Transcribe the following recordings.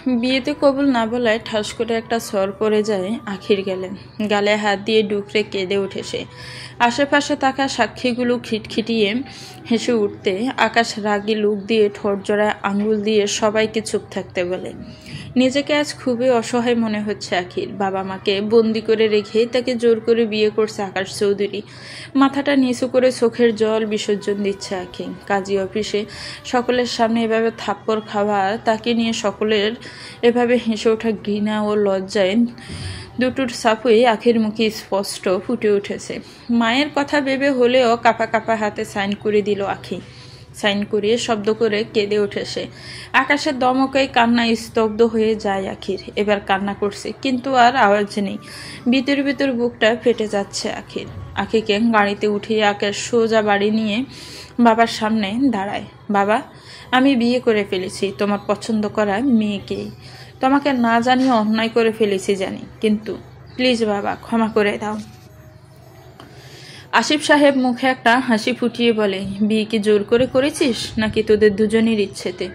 বিয়েতে কবুল না বলায় ঠাস করে একটা স্বর পড়ে যায় আখির গেলে। গালে হাত দিয়ে ডুকরে কেঁদে উঠে সে। আশেপাশে থাকা সাক্ষীগুলো খিটখিটিয়ে হেসে উঠতে আকাশ রাগী লুক দিয়ে ঠোঁট জোড়ায় আঙুল দিয়ে সবাইকে চুপ থাকতে বলে। নিজেকে আজ খুবই অসহায় মনে হচ্ছে আখির। বাবা মাকে বন্দি করে রেখে তাকে জোর করে বিয়ে করছে আকাশ চৌধুরী। মাথাটা নিচু করে চোখের জল বিসর্জন দিচ্ছে আখি। কাজী অফিসে সকলের সামনে এভাবে থাপ্পড় খাওয়া, তাকে নিয়ে সকলের এভাবে হেসে ওঠা ঘৃণা ও লজ্জায় দুটোর সাপুই আখির মুখে স্পষ্ট ফুটে উঠেছে। মায়ের কথা ভেবে হলেও কাপা কাপা হাতে সাইন করে দিল আখি। সাইন করিয়ে শব্দ করে কেঁদে উঠেছে। আকাশের দমকায় কান্না স্তব্ধ হয়ে যায় আখির। এবার কান্না করছে, কিন্তু আর আওয়াজ নেই। ভিতর ভিতর বুকটা ফেটে যাচ্ছে আখির। আখিকে গাড়িতে উঠিয়ে আকাশ সোজা বাড়ি নিয়ে বাবার সামনে দাঁড়ায়। বাবা, আমি বিয়ে করে ফেলেছি তোমার পছন্দ করা মেয়েকে। তোমাকে না জানিয়ে অন্যায় করে ফেলেছি জানি, কিন্তু প্লিজ বাবা ক্ষমা করে দাও। আসিফ সাহেব মুখে একটা হাসি ফুটিয়ে বলে, বিয়ে কি জোর করে করেছিস নাকি তোদের দুজনের ইচ্ছেতে?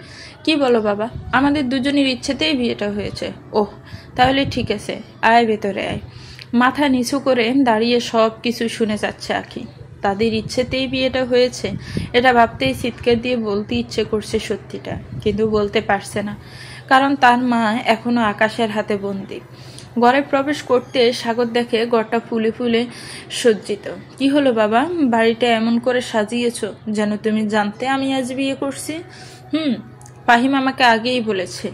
কি বলো বাবা? আমাদের দুজনের ইচ্ছেতেই বিয়েটা হয়েছে। ওহ, তাহলে ঠিক আছে, আয় ভেতরে আয়। মাথা নিচু করে দাঁড়িয়ে সব কিছু শুনে যাচ্ছে আখি। তাদের ইচ্ছেতেই বিয়েটা হয়েছে, এটা ভাবতেই চিৎকার দিয়ে বলতে ইচ্ছে করছে সত্যিটা, কিন্তু বলতে পারছে না, কারণ তার মা এখনো আকাশের হাতে বন্দী। ঘরে প্রবেশ করতে সাগর দেখে ঘরটা ফুলে ফুলে সজ্জিত। কি হলো বাবা, বাড়িটা এমন করে সাজিয়েছ যেন তুমি জানতে আমি আজ বিয়ে করছি। ফাহিম আমাকে আগেই বলেছে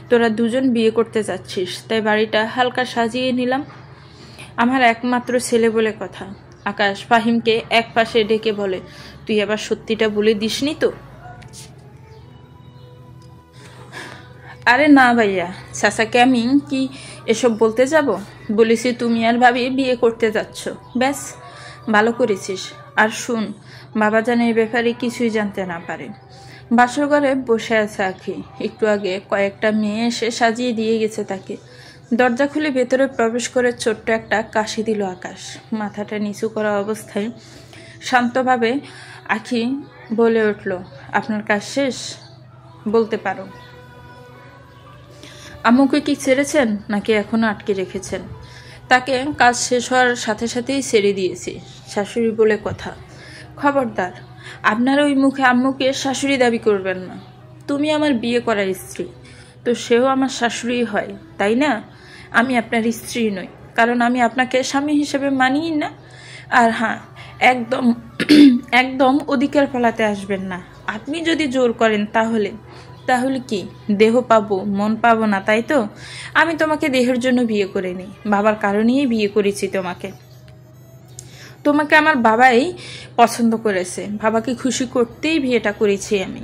তোরা দুজন বিয়ে করতে যাচ্ছিস, তাই বাড়িটা হালকা সাজিয়ে নিলাম। আমার একমাত্র ছেলে বলে কথা। আকাশ ফাহিমকে এক পাশে ডেকে বলে, তুই আবার সত্যিটা বলে দিসনি তো? আরে না ভাইয়া, চাচাকে আমি কি এসব বলতে যাব? বলেছি তুমি আর ভাবি বিয়ে করতে যাচ্ছ, ব্যাস। ভালো করেছিস। আর শুন, বাবা যেন এই ব্যাপারে কিছুই জানতে না পারে। বাসর ঘরে বসে আছে আখি। একটু আগে কয়েকটা মেয়ে এসে সাজিয়ে দিয়ে গেছে তাকে। দরজা খুলে ভেতরে প্রবেশ করে ছোট্ট একটা কাশি দিল আকাশ। মাথাটা নিচু করা অবস্থায় শান্তভাবে আখি বলে উঠল, আপনার কাজ শেষ? বলতে পারো। আম্মুকে কি ছেড়েছেন নাকি এখনো আটকে রেখেছেন? তাকে কাজ শেষ হওয়ার সাথে সাথেই ছেড়ে দিয়েছি, শাশুড়ি বলে কথা। খবরদার, আপনার ওই মুখে আম্মুকে শাশুড়ি দাবি করবেন না। তুমি আমার বিয়ে করার স্ত্রী, তো সেও আমার শাশুড়ি হয়, তাই না? আমি আপনার স্ত্রী নই, কারণ আমি আপনাকে স্বামী হিসেবে মানিই না। আর হ্যাঁ, একদম একদম অধিকার ফলাতে আসবেন না। আপনি যদি জোর করেন তাহলে কি দেহ পাবো, মন পাবো না, তাই তো? আমি তোমাকে দেহের জন্য বিয়ে করিনি, বাবার কারণেই বিয়ে করেছি তোমাকে। তোমাকে আমার বাবাই পছন্দ করেছে, বাবাকে খুশি করতেই বিয়েটা করেছি আমি।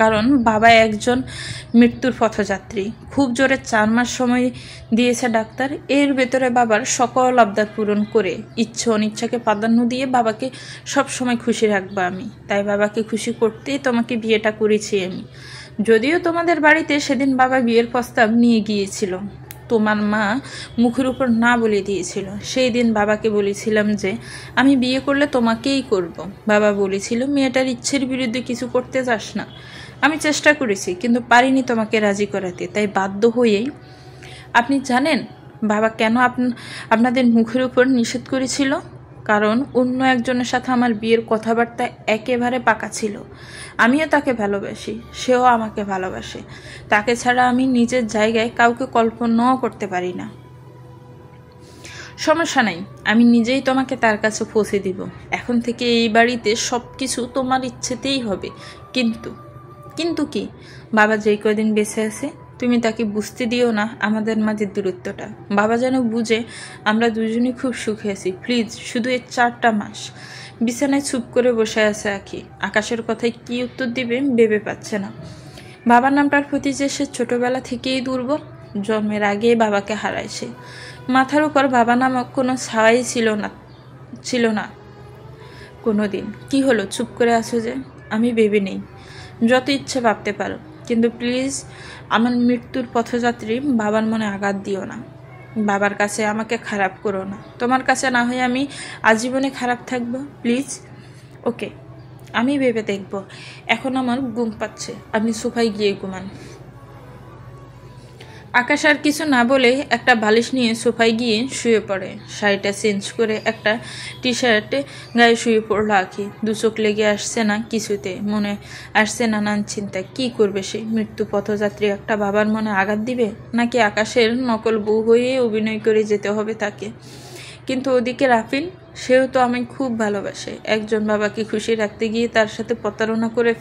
কারণ বাবা একজন মৃত্যুর পথযাত্রী। খুব জোরে 4 মাস সময় দিয়েছে ডাক্তার। এর ভেতরে বাবার সকল আবদার পূরণ করে ইচ্ছে অনিচ্ছাকে প্রাধান্য দিয়ে বাবাকে সব সময় খুশি রাখবো আমি। তাই বাবাকে খুশি করতেই তোমাকে বিয়েটা করেছি আমি। যদিও তোমাদের বাড়িতে সেদিন বাবা বিয়ের প্রস্তাব নিয়ে গিয়েছিল, তোমার মা মুখের উপর না বলে দিয়েছিল। সেই দিন বাবাকে বলেছিলাম যে আমি বিয়ে করলে তোমাকেই করব। বাবা বলেছিল মেয়েটার ইচ্ছের বিরুদ্ধে কিছু করতে যাস না। আমি চেষ্টা করেছি, কিন্তু পারিনি তোমাকে রাজি করাতে, তাই বাধ্য হয়েই। আপনি জানেন বাবা কেন আপনাদের মুখের উপর নিষেধ করেছিল? কারণ অন্য একজনের সাথে আমার বিয়ের কথাবার্তা একেবারে পাকা ছিল। আমিও তাকে ভালোবাসি, সেও আমাকে ভালোবাসে। তাকে ছাড়া আমি নিজের জায়গায় কাউকে কল্পনাও করতে পারি না। সমস্যা নাই, আমি নিজেই তোমাকে তার কাছে পৌঁছে দিব। এখন থেকে এই বাড়িতে সব কিছু তোমার ইচ্ছেতেই হবে। কিন্তু কি? বাবা যেই কদিন বেঁচে আছে তুমি তাকে বুঝতে দিও না আমাদের মাঝে দূরত্বটা। বাবা যেন বুঝে আমরা দুজনই খুব সুখে আছি। প্লিজ, শুধু এই 4টা মাস। বিছানায় চুপ করে বসে আছে আখি। আকাশের কথায় কি উত্তর দিবে ভেবে পাচ্ছে না। বাবার নামটার প্রতি যে সে ছোটবেলা থেকেই দুর্বল, জন্মের আগেই বাবাকে হারাইছে। মাথার উপর বাবা নামক কোনো ছাওয়াই ছিল না কোনোদিন। কি হলো, চুপ করে আছো যে? আমি ভেবে নেই, যত ইচ্ছে ভাবতে পারো, কিন্তু প্লিজ আমার মৃত্যুর পথযাত্রী বাবার মনে আঘাত দিও না। বাবার কাছে আমাকে খারাপ করো না। তোমার কাছে না হয়ে আমি আজীবনে খারাপ থাকবো, প্লিজ। ওকে, আমি ভেবে দেখব। এখন আমার ঘুম পাচ্ছে, আপনি সোফায় গিয়ে ঘুমান। আকাশ আর কিছু না বলে একটা বালিশ নিয়ে সোফায় গিয়ে শুয়ে পড়ে। শাড়িটা চেঞ্জ করে একটা টি শার্টে গায়ে শুয়ে পড়লো আঁখি। দু চোখ লেগে আসছে না কিছুতে, মনে আসছে নানান চিন্তা। কি করবে সে? মৃত্যু পথযাত্রী একটা বাবার মনে আঘাত দিবে, নাকি আকাশের নকল বউ হয়ে অভিনয় করে যেতে হবে তাকে? কিন্তু ওদিকে রাফিন, সেও তো আমায় খুব ভালোবাসে। একজন বাবাকে খুশি রাখতে গিয়ে তার সাথে প্রতারণা করে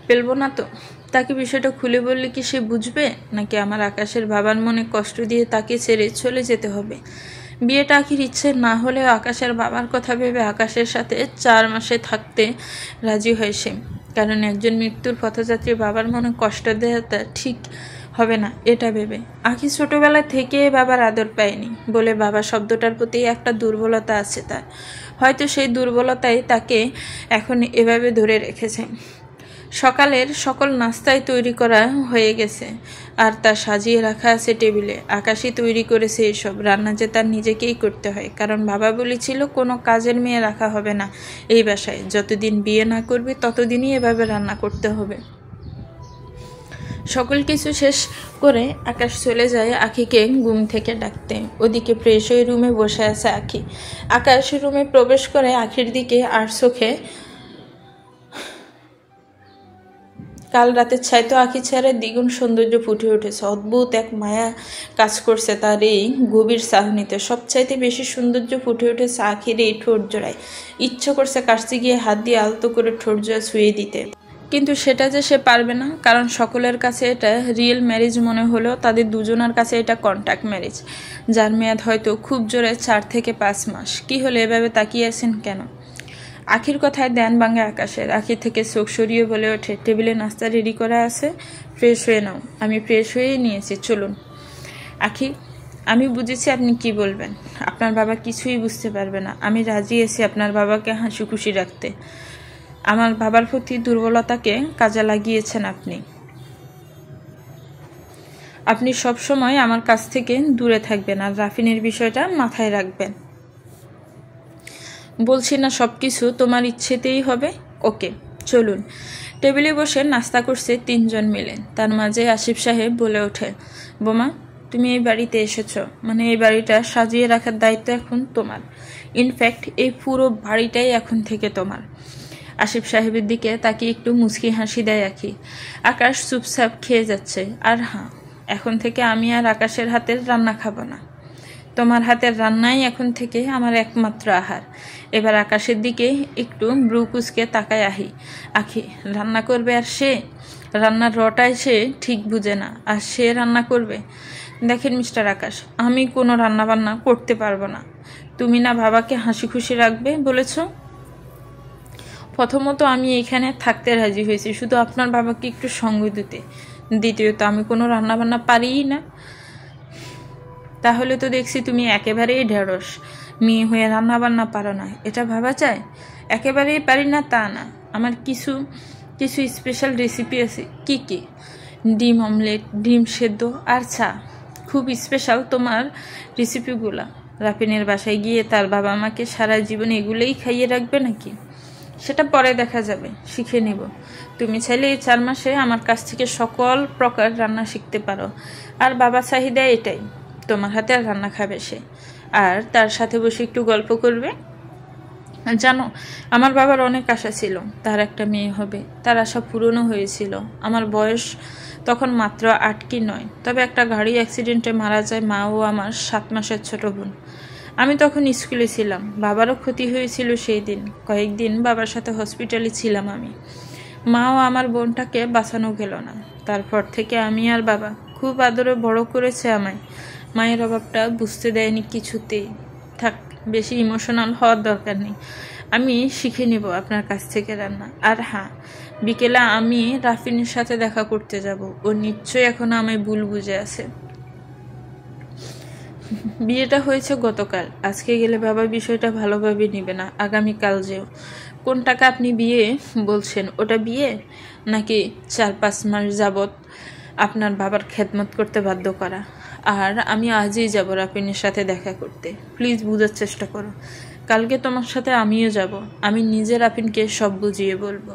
ফেলবো না তো? তাকে বিষয়টা খুলে বললে কি সে বুঝবে, নাকি আমার আকাশের বাবার মনে কষ্ট দিয়ে তাকে ছেড়ে চলে যেতে হবে? বিয়েটা আখির ইচ্ছে না হলেও আকাশের বাবার কথা ভেবে আকাশের সাথে 4 মাসে থাকতে রাজি হয় সে। কারণ একজন মৃত্যুর পথযাত্রী বাবার মনে কষ্ট দেওয়াটা ঠিক হবে না এটা ভেবে। আখি ছোটবেলা থেকে বাবার আদর পায়নি বলে বাবা শব্দটার প্রতি একটা দুর্বলতা আছে তার। হয়তো সেই দুর্বলতাই তাকে এখন এভাবে ধরে রেখেছে। সকালের সকল নাস্তাই তৈরি করা হয়ে গেছে আর তা সাজিয়ে রাখা আছে টেবিলে। আকাশই তৈরি করেছে এসব। রান্না যে তার নিজেকেই করতে হয়, কারণ বাবা বলেছিল কোনো কাজের মেয়ে রাখা হবে না এই বাসায়। যতদিন বিয়ে না করবে ততদিনই এভাবে রান্না করতে হবে। সকল কিছু শেষ করে আকাশ চলে যায় আখিকে ঘুম থেকে ডাকতে। ওদিকে ফ্রেশ হয়ে রুমে বসে আছে আখি। আকাশ রুমে প্রবেশ করে আখির দিকে আর চোখে কাল রাতের ছাই তো আখি ছেড়ে দ্বিগুণ সৌন্দর্য ফুটে উঠেছে। অদ্ভুত এক মায়া কাজ করছে তার এই গভীর চাহনিতে। সবচাইতে বেশি সৌন্দর্য ফুটে উঠেছে আখির এই ঠোঁট জোড়ায়। ইচ্ছে করছে কাছে গিয়ে হাত দিয়ে আলতো করে ঠোঁট জোড়া ছুঁয়ে দিতে, কিন্তু সেটা যে সে পারবে না। কারণ সকলের কাছে এটা রিয়েল ম্যারেজ মনে হলেও তাদের দুজনের কাছে এটা কন্ট্যাক্ট ম্যারেজ, যার মেয়াদ হয়তো খুব জোরে 4 থেকে 5 মাস। কি হলো, এভাবে তাকিয়ে আছেন কেন? আখির কথায় ধ্যান ভাঙে আকাশের। আখির থেকে চোখ সরিয়ে বলে ওঠে, টেবিলে নাস্তা রেডি করা আছে, ফ্রেশ হয়ে নাও। আমি ফ্রেশ হয়ে নিয়েছি, চলুন। আখি, আমি বুঝেছি আপনি কি বলবেন। আপনার বাবা কিছুই বুঝতে পারবে না। আমি রাজি আছি আপনার বাবাকে হাসি খুশি রাখতে। আমার বাবার প্রতি দুর্বলতাকে কাজে লাগিয়েছেন আপনি। আপনি সব সময় আমার কাছ থেকে দূরে থাকবেন আর রাফিনের বিষয়টা মাথায় রাখবেন। বলছি না সবকিছু তোমার ইচ্ছেতেই হবে? ওকে, চলুন। টেবিলে বসে নাস্তা করছে 3 জন মিলে। তার মাঝে আসিফ সাহেব বলে ওঠে, বোমা, তুমি এই বাড়িতে এসেছো, মানে এই বাড়িটা সাজিয়ে রাখার দায়িত্ব এখন তোমার। ইনফ্যাক্ট এই পুরো বাড়িটাই এখন থেকে তোমার। আসিফ সাহেবের দিকে তাকে একটু মুচকি হাসি দেয় আখি। আকাশ চুপচাপ খেয়ে যাচ্ছে। আর হ্যাঁ, এখন থেকে আমি আর আকাশের হাতের রান্না খাবো না। তোমার হাতের রান্নাই এখন থেকে আমার একমাত্র আহার। এবার আকাশের দিকে একটু ব্রু কুচকে তাকায় আখি। রান্না করবে আর সে? রান্নার রটাই সে ঠিক বুঝে না, আর সে রান্না করবে? দেখেন মিস্টার আকাশ, আমি কোনো রান্না বান্না করতে পারবো না। তুমি না বাবাকে হাসি খুশি রাখবে বলেছ? প্রথমত আমি এখানে থাকতে রাজি হয়েছি শুধু আপনার বাবাকে একটু সঙ্গ দিতে। দ্বিতীয়ত আমি কোনো রান্না বান্না পারিই না। তাহলে তো দেখছি তুমি একেবারেই ঢেঁড়স। মেয়ে হয়ে রান্না বান্না পারো না, এটা ভাবা যায়? একেবারেই পারি না তা না, আমার কিছু কিছু স্পেশাল রেসিপি আছে। কি কি? ডিম অমলেট, ডিম সেদ্ধ আর চা। খুব স্পেশাল তোমার রেসিপিগুলা। রাফিনের বাসায় গিয়ে তার বাবা মাকে সারা জীবন এগুলোই খাইয়ে রাখবে নাকি? সেটা পরে দেখা যাবে, শিখে নেব। তুমি চাইলে এই 4 মাসে আমার কাছ থেকে সকল প্রকার রান্না শিখতে পারো। আর বাবার চাহিদা এটাই, তোমার হাতে আর রান্না খাবে সে, আর তার সাথে বসে একটু গল্প করবে। জানো, আমার বাবার অনেক আশা ছিল তার একটা মেয়ে হবে। তার আশা পূরণও হয়েছিল। আমার বয়স তখন মাত্র 8 কি 9। তবে একটা গাড়ি অ্যাক্সিডেন্টে মারা যায় মা ও আমার 7 মাসের ছোট বোন। আমি তখন স্কুলে ছিলাম। বাবারও ক্ষতি হয়েছিল সেই দিন। কয়েকদিন বাবার সাথে হসপিটালে ছিলাম আমি। মা ও আমার বোনটাকে বাঁচানো গেল না। তারপর থেকে আমি আর বাবা খুব আদরে বড় করেছে আমায়। মায়ের অভাবটা বুঝতে দেয়নি কিছুতেই। থাক, বেশি ইমোশনাল হওয়ার দরকার নেই। আমি শিখে নিব আপনার কাছ থেকে রান্না। আর হ্যাঁ, বিকেলে আমি রাফিনের সাথে দেখা করতে যাব। ও নিশ্চয়ই এখন আমায় ভুল বুঝে আছে। বিয়েটা হয়েছে গতকাল। আজকে গেলে বাবা বিষয়টা ভালোভাবে নিবে না। আগামীকাল যেও। কোন টাকা আপনি বিয়ে বলছেন, ওটা বিয়ে নাকি 4-5 মাস যাবত আপনার বাবার খেদমত করতে বাধ্য করা? আর আমি আজই যাব রাফিনের সাথে দেখা করতে। প্লিজ বুঝার চেষ্টা করো। কালকে তোমার সাথে আমিও যাব। আমি নিজে রাফিনকে সব বুঝিয়ে বলবো।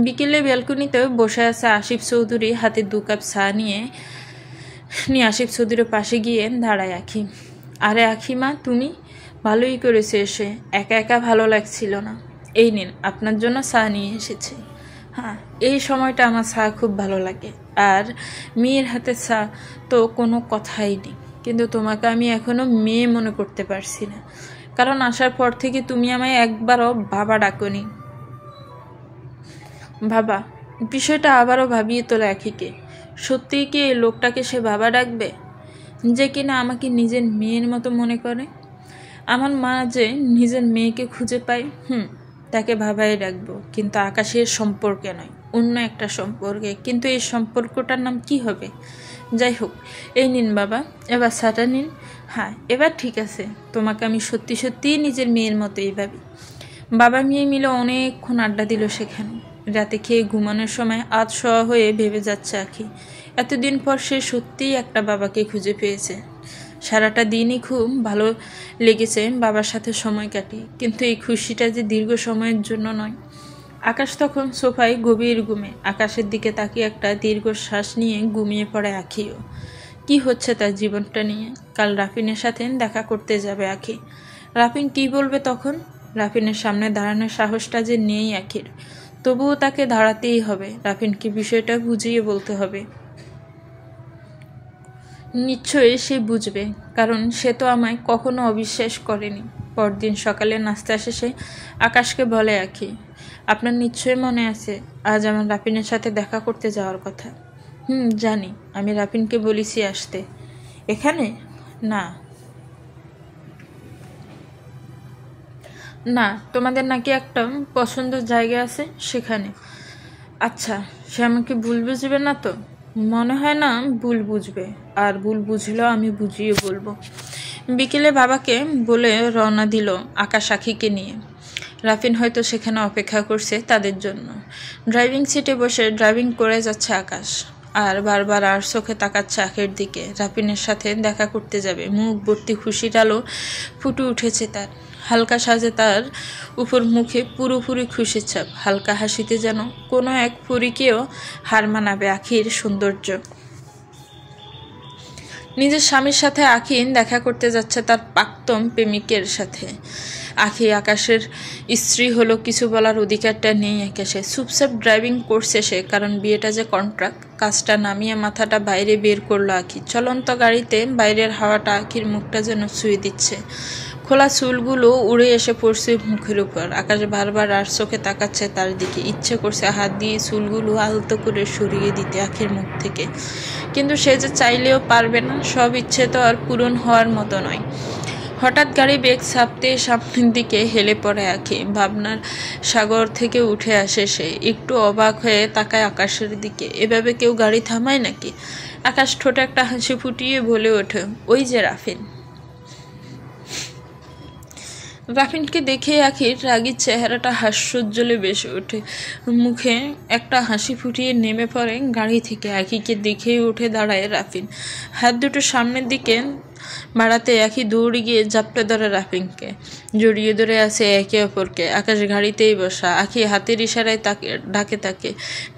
বিকেলে ব্যালকনিতে বসে আছে আসিফ চৌধুরী, হাতে 2 কাপ চা নিয়ে। নিয়ে আসিফ চৌধুরীর পাশে গিয়ে দাঁড়ায় আখি। আরে আখি মা, তুমি ভালোই করেছে এসে, একা একা ভালো লাগছিল না। এই নিন, আপনার জন্য চা নিয়ে এসেছি। হ্যাঁ, এই সময়টা আমার চা খুব ভালো লাগে, আর মেয়ের হাতে চা তো কোনো কথাই নেই। কিন্তু তোমাকে আমি এখনো মেয়ে মনে করতে পারছি না, কারণ আসার পর থেকে তুমি আমায় একবারও বাবা ডাকোনি। বাবা, বিষয়টা আবারও ভাবিয়ে তোলে আখিকে। সত্যিই কি এই লোকটাকে সে বাবা ডাকবে, যে কিনা আমাকে নিজের মেয়ের মতো মনে করে? আমার মা যে নিজের মেয়েকে খুঁজে পায়, তাকে বাবাই ডাকবো, কিন্তু আকাশের সম্পর্কে নয়, অন্য একটা সম্পর্কে। কিন্তু এই সম্পর্কটার নাম কি হবে? যাই হোক, এই নিন বাবা, এবার চাটা নিন। হ্যাঁ, এবার ঠিক আছে, তোমাকে আমি সত্যি সত্যিই নিজের মেয়ের মতোই ভাবি। বাবা মেয়ে মিলে অনেকক্ষণ আড্ডা দিল সেখানে। রাতে খেয়ে ঘুমানোর সময় আধ শোয়া হয়ে ভেবে যাচ্ছে আখি, এতদিন পর সে সত্যিই একটা বাবাকে খুঁজে পেয়েছে। সারাটা দিনই খুব ভালো লেগেছে বাবার সাথে সময় কাটিয়ে, কিন্তু এই খুশিটা যে দীর্ঘ সময়ের জন্য নয়। আকাশ তখন সোফায় গভীর ঘুমে। আকাশের দিকে তাকিয়ে একটা দীর্ঘ শ্বাস নিয়ে ঘুমিয়ে পড়ে আখিও। কি হচ্ছে তার জীবনটা নিয়ে? কাল রাফিনের সাথে দেখা করতে যাবে আখি। রাফিন কি বলবে তখন? রাফিনের সামনে দাঁড়ানোর সাহসটা যে নেই আখির, তবুও তাকে দাঁড়াতেই হবে। রাফিনকে বিষয়টা বুঝিয়ে বলতে হবে। নিশ্চয়ই সে বুঝবে, কারণ সে তো আমায় কখনো অবিশ্বাস করেনি। পরদিন সকালে নাস্তা শেষে আকাশকে বলে আখি, আপনার নিশ্চয়ই মনে আছে আজ আমার রাফিনের সাথে দেখা করতে যাওয়ার কথা। জানি, আমি রাফিনকে বলেছি আসতে। এখানে? না না, তোমাদের নাকি একটা পছন্দের জায়গা আছে, সেখানে। আচ্ছা, সে আমাকে ভুল বুঝবে না তো? মনে হয় না ভুল বুঝবে, আর ভুল বুঝলেও আমি বুঝিয়ে বলবো। বিকেলে বাবাকে বলে রওনা দিল আকাশ আখিকে নিয়ে। রাফিন হয়তো সেখানে অপেক্ষা করছে তাদের জন্য। ড্রাইভিং সিটে বসে ড্রাইভিং করে যাচ্ছে আকাশ, আর বারবার আর চোখে তাকাচ্ছে আখের দিকে। রাফিনের সাথে দেখা করতে যাবে। মুখ ভর্তি খুশির আলো ফুটে উঠেছে তার। হালকা সাজে তার উপর মুখে পুরোপুরি খুশির ছাপ। হালকা হাসিতে যেন কোনো এক পরীকেও হার মানাবে আখির সৌন্দর্য। নিজের স্বামীর সাথে আখি দেখা করতে যাচ্ছে তার প্রাক্তন প্রেমিকের সাথে। আখি আকাশের স্ত্রী হলো, কিছু বলার অধিকারটা নেই আকাশে। চুপচাপ ড্রাইভিং করছে সে, কারণ বিয়েটা যে কন্ট্রাক্ট। কাজটা নামিয়ে মাথাটা বাইরে বের করলো আখি। চলন্ত গাড়িতে বাইরের হাওয়াটা আখির মুখটা যেন ছুঁয়ে দিচ্ছে। খোলা চুলগুলো উড়ে এসে পড়ছে মুখের উপর। আকাশ বারবার আর চোখে তাকাচ্ছে তার দিকে। ইচ্ছে করছে হাত দিয়ে চুলগুলো আলতো করে সরিয়ে দিতে আখির মুখ থেকে, কিন্তু সে যে চাইলেও পারবে না। সব ইচ্ছে তো আর পূরণ হওয়ার মতো নয়। হঠাৎ গাড়ি বেগ ছাপতে সামনের দিকে হেলে পড়ে আখি। ভাবনার সাগর থেকে উঠে আসে সে। একটু অবাক হয়ে তাকায় আকাশের দিকে। এভাবে কেউ গাড়ি থামায় নাকি? আকাশ ঠোঁটে একটা হাসি ফুটিয়ে বলে ওঠে, ওই যে রাফিন। রাফিনকে দেখে আখির রাগীর চেহারাটা হাস্যোজ্জ্বলে বেসে ওঠে। মুখে একটা হাসি ফুটিয়ে নেমে পড়ে গাড়ি থেকে। আখিকে দেখেই উঠে দাঁড়ায় রাফিন। হাত দুটো সামনের দিকে বাড়াতে আখি দৌড়ে গিয়ে জাপটে ধরে রাফিনকে। জড়িয়ে ধরে আছে একে অপরকে। আকাশ গাড়িতেই বসা। আখি হাতের ইশারায় তাকে ডাকে তাকে।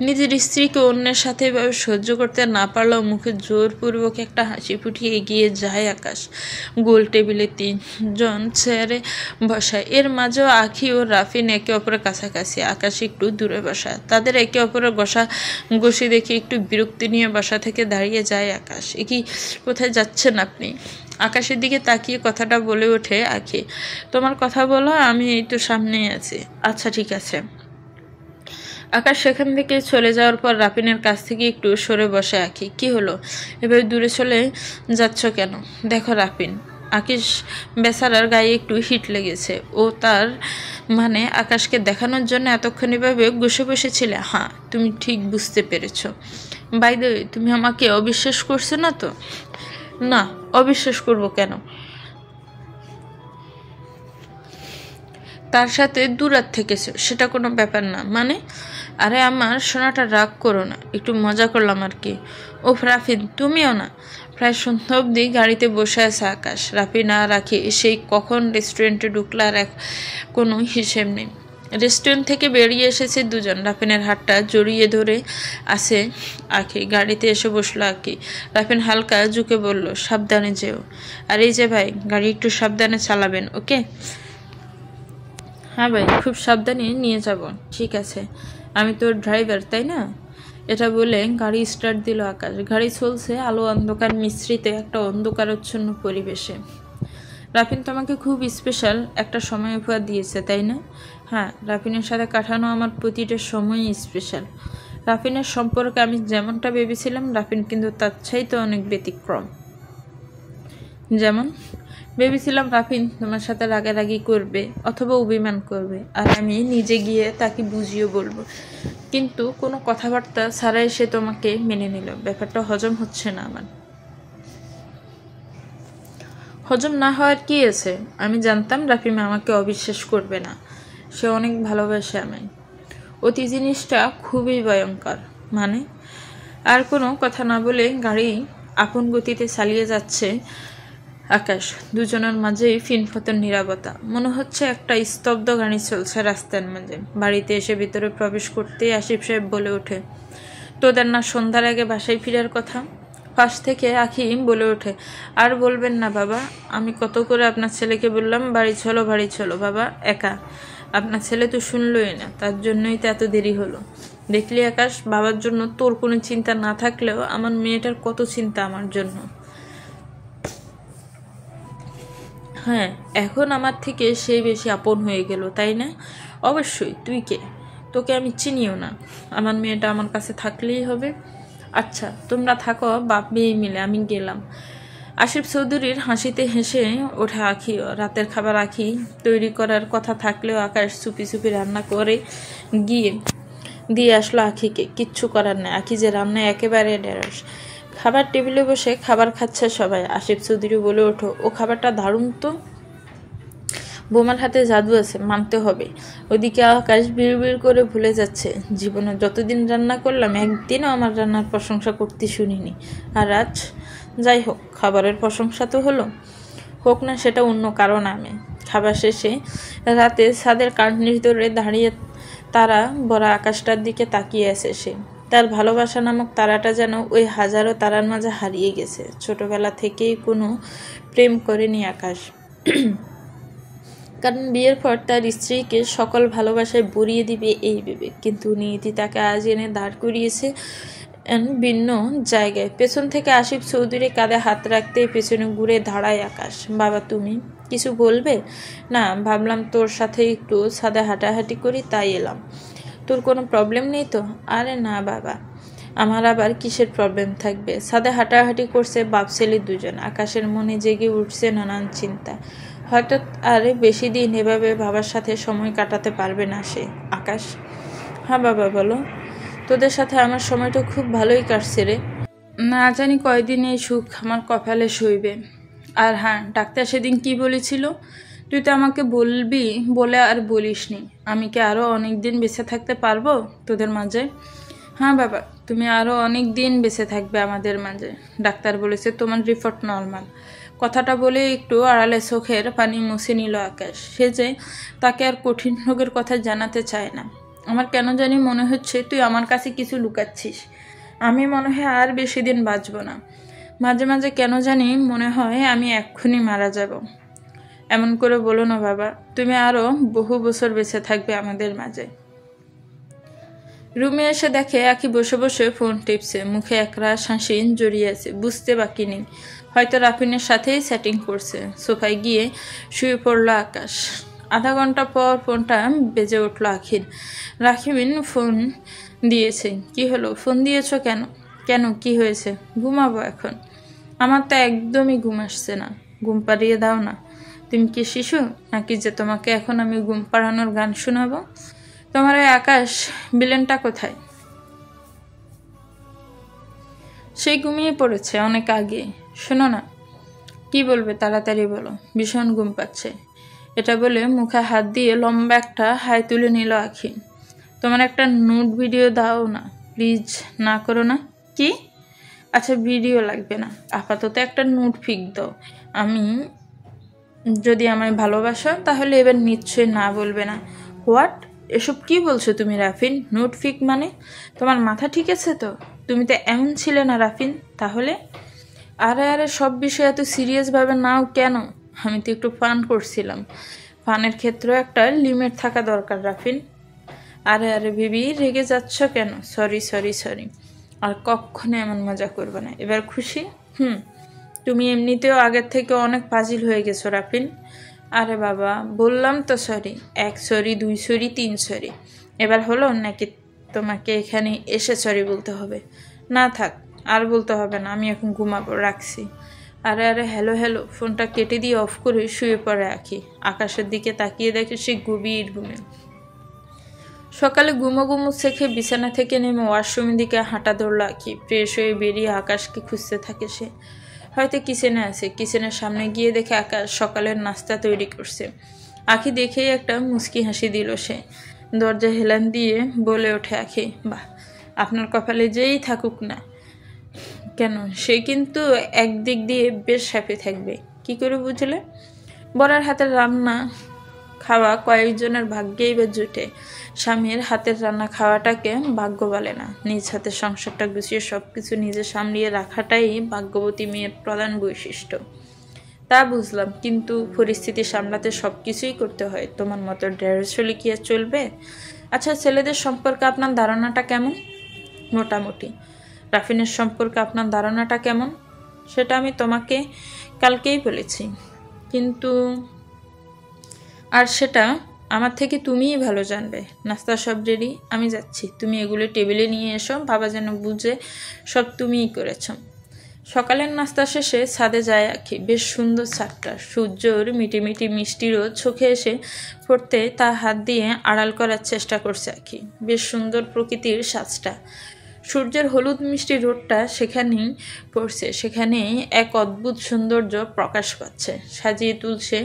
নিজের স্ত্রীকে অন্যের সাথে এভাবে সহ্য করতে না পারলেও মুখে জোরপূর্বক একটা হাসি ফুটিয়ে এগিয়ে যায় আকাশ। গোল টেবিলে 3 জন চেয়ারে বসায়। এর মাঝেও আখি ও রাফিন একে অপরের কাছাকাছি। আকাশ একটু দূরে বসা। তাদের একে অপরের ঘষি দেখে একটু বিরক্তি নিয়ে বসা থেকে দাঁড়িয়ে যায় আকাশ। কি কোথায় যাচ্ছেন আপনি? আকাশের দিকে তাকিয়ে কথাটা বলে ওঠে আখি, তোমার কথা বলো, আমি এই তো সামনেই আছি। আচ্ছা ঠিক আছে। আকাশ সেখান থেকে চলে যাওয়ার পর রাফিনের কাছ থেকে একটু সরে বসে আখি। কি হলো, এভাবে দূরে চলে যাচ্ছ কেন? দেখো রাফিন, আকাশ বেচারার গায়ে একটু হিট লেগেছে। ও তার মানে আকাশকে দেখানোর জন্য এতক্ষণ এভাবে বসে বসেছিলে। হ্যাঁ, তুমি ঠিক বুঝতে পেরেছ। বাই দ্য ওয়ে, তুমি আমাকে অবিশ্বাস করছো না তো? না, অবিশ্বাস করব কেন? তার সাথে দূরাত থেকেছো, সেটা কোনো ব্যাপার না। মানে? আরে আমার সোনাটা, রাগ করো না, একটু মজা করলাম আর কি। ও রাফিন, তুমিও না। প্রায় সন্ধ্যা অবধি গাড়িতে বসে আছে আকাশ। রাফিন আর রাখি সেই কখন রেস্টুরেন্টে ঢুকলার কোনো হিসেব নেই। রেস্টুরেন্ট থেকে বেরিয়ে এসেছে দুজন। রাফিনের হাতটা জড়িয়ে ধরে আছে আঁখি। গাড়িতে এসে বসলো আঁখি। রাফিন হালকা ঝুঁকে বলল, সাবধানে যেও। আর এই যে ভাই, গাড়ি একটু সাবধানে চালাবেন, ওকে? হ্যাঁ ভাই, খুব সাবধানে নিয়ে যাব। ঠিক আছে, আমি তোর ড্রাইভার, তাই না? এটা বলে গাড়ি স্টার্ট দিল আকাশ। গাড়ি চলছে আলো অন্ধকার মিশ্রিত একটা অন্ধকারচ্ছন্ন পরিবেশে। রাফিন তোমাকে খুব স্পেশাল একটা সময় উপহার দিয়েছে, তাই না? হ্যাঁ, রাফিনের সাথে কাটানো আমার প্রতিটা সময়ই স্পেশাল। রাফিনের সম্পর্কে আমি যেমনটা ভেবেছিলাম, রাফিন কিন্তু তার চাইতে অনেক ব্যতিক্রম। যেমন ভেবেছিলাম রাফিন তোমার সাথে রাগারাগি করবে অথবা অভিমান করবে, আর আমি নিজে গিয়ে তাকে বুঝিয়ে বলবো, কিন্তু কোনো কথাবার্তা ছাড়াই সে তোমাকে মেনে নিল। ব্যাপারটা হজম হচ্ছে না আমার। হজম না হওয়ার কি আছে? আমি জানতাম রাফিমা আমাকে অবিশ্বাস করবে না। সে অনেক ভালোবাসে আমায়। অতি জিনিসটা খুবই ভয়ঙ্কর। মানে? আর কোনো কথা না বলে গাড়ি আপন গতিতে চালিয়ে যাচ্ছে আকাশ। দুজনের মাঝেই ফিনফতন নীরবতা। মনে হচ্ছে একটা স্তব্ধ গাড়ি চলছে রাস্তার মাঝে। বাড়িতে এসে ভিতরে প্রবেশ করতেই আসিফ সাহেব বলে ওঠে, তোদের না সন্ধ্যার আগে বাসায় ফিরার কথা? পাশ থেকে আখি বলে ওঠে, আর বলবেন না বাবা, আমি কত করে আপনার ছেলেকে বললাম বাড়ি চলো বাবা, একা। আপনার ছেলে তো শুনলই না, তার জন্যই তো এত দেরি হলো। দেখলি আকাশ, বাবার জন্য তোর কোনো চিন্তা না থাকলেও আমার মেয়েটার কত চিন্তা আমার জন্য। হ্যাঁ, এখন আমার থেকে সে বেশি আপন হয়ে গেল, তাই না? অবশ্যই। তুই কে? তোকে আমি চিনিও না। আমার মেয়েটা আমার কাছে থাকলেই হবে। আচ্ছা, তোমরা থাকো বাপ মেয়ে মিলে, আমি গেলাম। আসিফ চৌধুরীর হাসিতে হেসে ওঠে আঁখি। রাতের খাবার আঁখি তৈরি করার কথা থাকলেও আকাশ চুপি চুপি রান্না করে গিয়ে দিয়ে আসলো আঁখিকে। কিচ্ছু করার নেই, আঁখি যে রান্নায় একেবারে ঢেঁড়স। খাবার টেবিলে বসে খাবার খাচ্ছে সবাই। আসিফ চৌধুরী বলে ওঠো, ও খাবারটা দারুণ তো। বোমার হাতে জাদু আছে, মানতে হবে। ওদিকে আকাশ বিড় করে ভুলে যাচ্ছে, জীবনে যতদিন রান্না করলাম একদিনও আমার রান্নার প্রশংসা করতে শুনিনি। আর আজ যাই হোক, খাবারের প্রশংসা তো হলো, হোক না সেটা অন্য কারণ। আমি খাবার শেষে রাতে ছাদের কাঠনির ধরে দাঁড়িয়ে তারা ভরা আকাশটার দিকে তাকিয়ে আছে সে। তার ভালোবাসা নামক তারাটা যেন ওই হাজারো তারার মাঝে হারিয়ে গেছে। ছোটবেলা থেকেই কোনো প্রেম করেনি আকাশ, কারণ বিয়ের পর তার স্ত্রীকে সকল ভালোবাসায় ভরিয়ে দিবে এই ভেবে। কিন্তু নিয়তি তাকে আজ এনে দাঁড় করিয়েছে ভিন্ন জায়গায়। পেছন থেকে আসিফ চৌধুরী কাঁধে হাত রাখতে পেছনে ঘুরে দাঁড়ায় আকাশ। বাবা, তুমি কিছু বলবে? না, ভাবলাম তোর সাথে একটু ছাদে হাঁটাহাঁটি করি, তাই এলাম। তোর কোনো প্রবলেম নেই তো? আরে না বাবা, আমার আবার কিসের প্রবলেম থাকবে? ছাদে হাঁটাহাঁটি করছে বাপ ছেলে দুজন। আকাশের মনে জেগে উঠছে নানান চিন্তা। হয়তো আর বেশি দিন এভাবে বাবার সাথে সময় কাটাতে পারবে না সে। আকাশ, হ্যাঁ বাবা বলো। তোদের সাথে আমার সময়টা খুব ভালোই কাটছে রে। না জানি কয়দিন এই সুখ আমার কপালে সইবে। আর হ্যাঁ, ডাক্তার সেদিন কি বলেছিল? তুই তো আমাকে বলবি বলে আর বলিসনি। আমি কি আরও অনেক দিন বেঁচে থাকতে পারবো তোদের মাঝে? হ্যাঁ বাবা, তুমি আরও অনেক দিন বেঁচে থাকবে আমাদের মাঝে। ডাক্তার বলেছে তোমার রিপোর্ট নর্মাল। কথাটা বলে একটু আড়ালে চোখের পানি মুছে নিল আকাশ। সে যে তাকে আর কঠিন রোগের কথা জানাতে চায় না। আমার কেন জানি মনে হচ্ছে তুই আমার কাছে কিছু লুকাচ্ছিস। আমি মনে হয় আর বেশি দিন বাঁচব না। মাঝে মাঝে কেন জানি মনে হয় আমি এক্ষুনি মারা যাব। এমন করে বলো না বাবা, তুমি আরও বহু বছর বেঁচে থাকবে আমাদের মাঝে। রুমে এসে দেখে আঁখি বসে বসে ফোন টিপছে, মুখে একরাশ হাসি জড়িয়ে আছে। বুঝতে বাকি নেই, হয়তো রাফিনের সাথেই সেটিং করছে। সোফায় গিয়ে শুয়ে পড়লো আকাশ। আধা ঘন্টা পর ফোনটা বেজে উঠল আখির। রাখিবিন ফোন দিয়েছে। কি হলো, ফোন দিয়েছ কেন? কেন, কি হয়েছে? ঘুমাবো এখন। আমার তো একদমই ঘুম আসছে না। ঘুম পাড়িয়ে দাও না। তুমি কি শিশু নাকি যে তোমাকে এখন আমি ঘুম পাড়ানোর গান শোনাবো? তোমার ওই আকাশ বিলেনটা কোথায়? সেই ঘুমিয়ে পড়েছে অনেক আগে। শোনো না, কি বলবে তাড়াতাড়ি বলো, ভীষণ ঘুম পাচ্ছে। এটা বলে মুখে হাত দিয়ে লম্বা একটা হাই তুলে নিল আখি। তোমার একটা নুড ভিডিও দাও না প্লিজ। না করো না। কি? আচ্ছা, ভিডিও লাগবে না, আপাতত একটা নুড পিক দাও। আমি যদি আমায় ভালোবাসো তাহলে এবার নিশ্চয়ই না বলবে না। হোয়াট? এসব কি বলছো তুমি রাফিন? নোট ফিক মানে? তোমার মাথা ঠিক আছে তো? তুমি তো এমন ছিলে না রাফিন। তাহলে? আরে আরে, সব বিষয়ে এত সিরিয়াসভাবে নাও কেন? আমি তো একটু ফান করছিলাম। ফানের ক্ষেত্রেও একটা লিমিট থাকা দরকার রাফিন। আরে আরে বেবি, রেগে যাচ্ছ কেন? সরি সরি সরি, আর কখনো এমন মজা করবে না। এবার খুশি? তুমি এমনিতেও আগের থেকে অনেক পাজিল হয়ে গেছো রাফিন। আরে বাবা, বললাম তো সরি। 1 sorry, 2 sorry, 3 sorry. এবার হলো নাকি তোমাকে এখানে এসে সরি বলতে হবে? না থাক, আর বলতে হবে না, আমি এখন ঘুমাবো, রাখছি। আরে আরে, হ্যালো হ্যালো, ফোনটা কেটে দিয়ে অফ করে শুয়ে পড়ে আঁখি। আকাশের দিকে তাকিয়ে দেখে সে গভীর ঘুমে। সকালে গুমো গুমো শেখে বিছানা থেকে নেমে ওয়াশরুমের দিকে হাঁটা ধরল আঁখি। ফ্রেশ হয়ে বেরিয়ে আকাশকে খুঁজতে থাকে সে। হয়তো কিচেনে আছে। কিচেনের সামনে গিয়ে দেখে আকাশ সকালের নাস্তা তৈরি করছে। আঁখি দেখেই একটা মুচকি হাসি দিল সে। দরজা হেলান দিয়ে বলে ওঠে আঁখি, বাহ, আপনার কপালে যেই থাকুক না কেন, সে কিন্তু একদিক দিয়ে বেশ হ্যাপি থাকবে। কি করে বুঝলে? বড়ার হাতের রান্না খাওয়া কয়েকজনের ভাগ্যেই বা জুটে। স্বামীর হাতের রান্না খাওয়াটাকে ভাগ্য বলে না। নিজ হাতে সংসারটা গুছিয়ে সবকিছু নিজে সামলিয়ে রাখাটাই ভাগ্যবতী মেয়ের প্রধান বৈশিষ্ট্য। তা বুঝলাম, কিন্তু পরিস্থিতি সামলাতে সবকিছুই করতে হয়। তোমার মতো ঢেঁড়স হলে কি আর চলবে? আচ্ছা, ছেলেদের সম্পর্কে আপনার ধারণাটা কেমন? মোটামুটি। রাফিনের সম্পর্কে আপনার ধারণাটা কেমন? সেটা আমি তোমাকে কালকেই বলেছি, কিন্তু আর সেটা আমার থেকে তুমিই ভালো জানবে। নাস্তা সব রেডি, আমি যাচ্ছি। তুমি এগুলো টেবিলে নিয়ে এসো, বাবা যেন বুঝে সব তুমিই করেছ। সকালের নাস্তা শেষে ছাদে যায় আঁখি। বেশ সুন্দর ছাদটা। সূর্যর মিটিমিটি মিষ্টি রোদ চোখে এসে পড়তে তা হাত দিয়ে আড়াল করার চেষ্টা করছে আঁখি। বেশ সুন্দর প্রকৃতির সাজটা। সূর্যের হলুদ মিষ্টি রোদটা সেখানেই পড়ছে, সেখানেই এক অদ্ভুত সৌন্দর্য প্রকাশ পাচ্ছে, সাজিয়ে তুলছে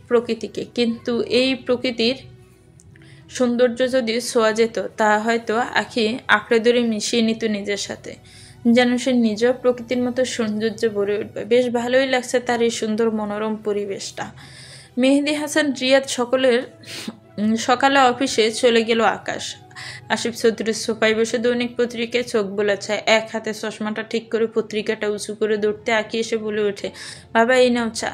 প্রকৃতিকে। কিন্তু এই প্রকৃতির সৌন্দর্য যদি ছোঁয়া যেত, তা হয়তো আঁখি আঁকড়ে ধরে মিশিয়ে নিত নিজের সাথে, যেন সে নিজেও প্রকৃতির মতো সৌন্দর্য ভরে উঠবে। বেশ ভালোই লাগছে তার এই সুন্দর মনোরম পরিবেশটা। মেহেদি হাসান রিয়াদ সকালে অফিসে চলে গেল আকাশ। আসিফ চৌধুরীর সোফায় বসে দৈনিক পত্রিকায় চোখ বোলাচ্ছে। এক হাতে চশমাটা ঠিক করে পত্রিকাটা উঁচু করে ধরতে আঁকি এসে বলে ওঠে, বাবা এই নাও চা।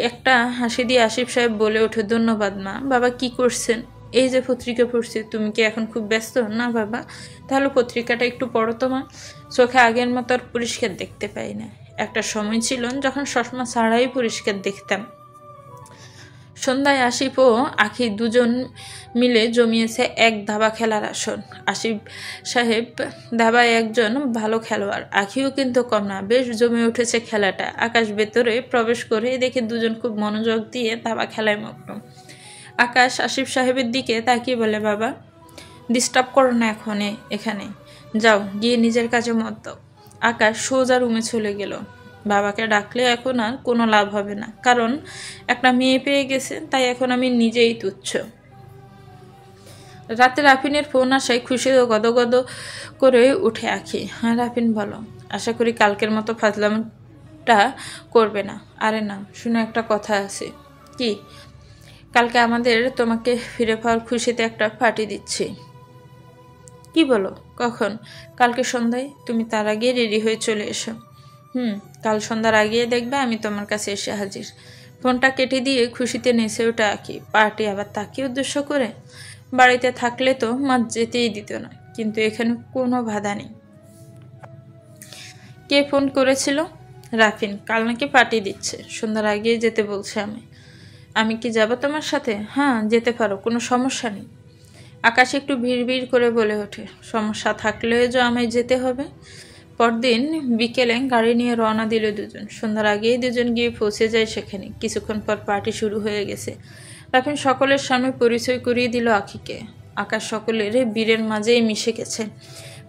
একটা হাসি দিয়ে আসিফ সাহেব বলে ওঠে, ধন্যবাদ মা। বাবা কি করছেন? এই যে পত্রিকা পড়ছি। তুমি কি এখন খুব ব্যস্ত? না বাবা। তাহলে পত্রিকাটা একটু পড়ো তো মা। চোখে আগের মতো আর পরিষ্কার দেখতে পাই না। একটা সময় ছিল যখন চশমা ছাড়াই পরিষ্কার দেখতাম। সন্ধ্যায় আসিফ ও আঁখি দুজন মিলে জমিয়েছে এক দাবা খেলার আসর। আসিফ সাহেব দাবায় একজন ভালো খেলোয়াড়, আঁখিও কিন্তু কম না। বেশ জমে উঠেছে খেলাটা। আকাশ ভেতরে প্রবেশ করে দেখে দুজন খুব মনোযোগ দিয়ে দাবা খেলায় মগ্ন। আকাশ আসিফ সাহেবের দিকে তাকিয়ে বলে, বাবা ডিস্টার্ব করো না এখানে, যাও গিয়ে নিজের কাজে মত দাও। আকাশ সোজা রুমে চলে গেল। বাবাকে ডাকলে এখন আর কোনো লাভ হবে না, কারণ একটা মেয়ে পেয়ে গেছে, তাই এখন আমি নিজেই তুচ্ছ। রাতে রাফিনের ফোন আসায় খুশি গদগদ করে উঠে আঁখি। হ্যাঁ রাফিন বলো। আশা করি কালকের মতো ফাজলামটা করবে না। আরে না, শুনে একটা কথা আছে। কি? কালকে আমাদের তোমাকে ফিরে পাওয়ার খুশিতে একটা পার্টি দিচ্ছি। কি বলো? কখন? কালকে সন্ধ্যায়। তুমি তার আগে রেডি হয়ে চলে এসো। কাল সন্ধ্যার আগিয়ে দেখবে আমি তোমার কাছে এসে হাজির। ফোনটা কেটে দিয়ে খুশিতে নেচে ওঠে আঁখি। পার্টি আবার তাকে উদ্দেশ্য করে? বাড়িতে থাকলে তো মা যেতেই দিত না, কিন্তু এখানে কোনো বাধা নেই। কে ফোন করেছিল? রাফিন। কাল নাকি পার্টি দিচ্ছে, সন্ধ্যার আগিয়ে যেতে বলছে। আমি কি যাব তোমার সাথে? হ্যাঁ যেতে পারো, কোনো সমস্যা নেই। আকাশ একটু ভিড় করে বলে ওঠে, সমস্যা থাকলেও যে আমায় যেতে হবে। পরদিন বিকেলে গাড়ি নিয়ে রওনা দিল দুজন। সন্ধ্যার আগেই দুজন গিয়ে পৌঁছে যায় সেখানে। কিছুক্ষণ পর পার্টি শুরু হয়ে গেছে। রাফিন সকলের সামনে পরিচয় করিয়ে দিল আঁখিকে। আকাশ সকলের বীরের মাঝেই মিশে গেছে।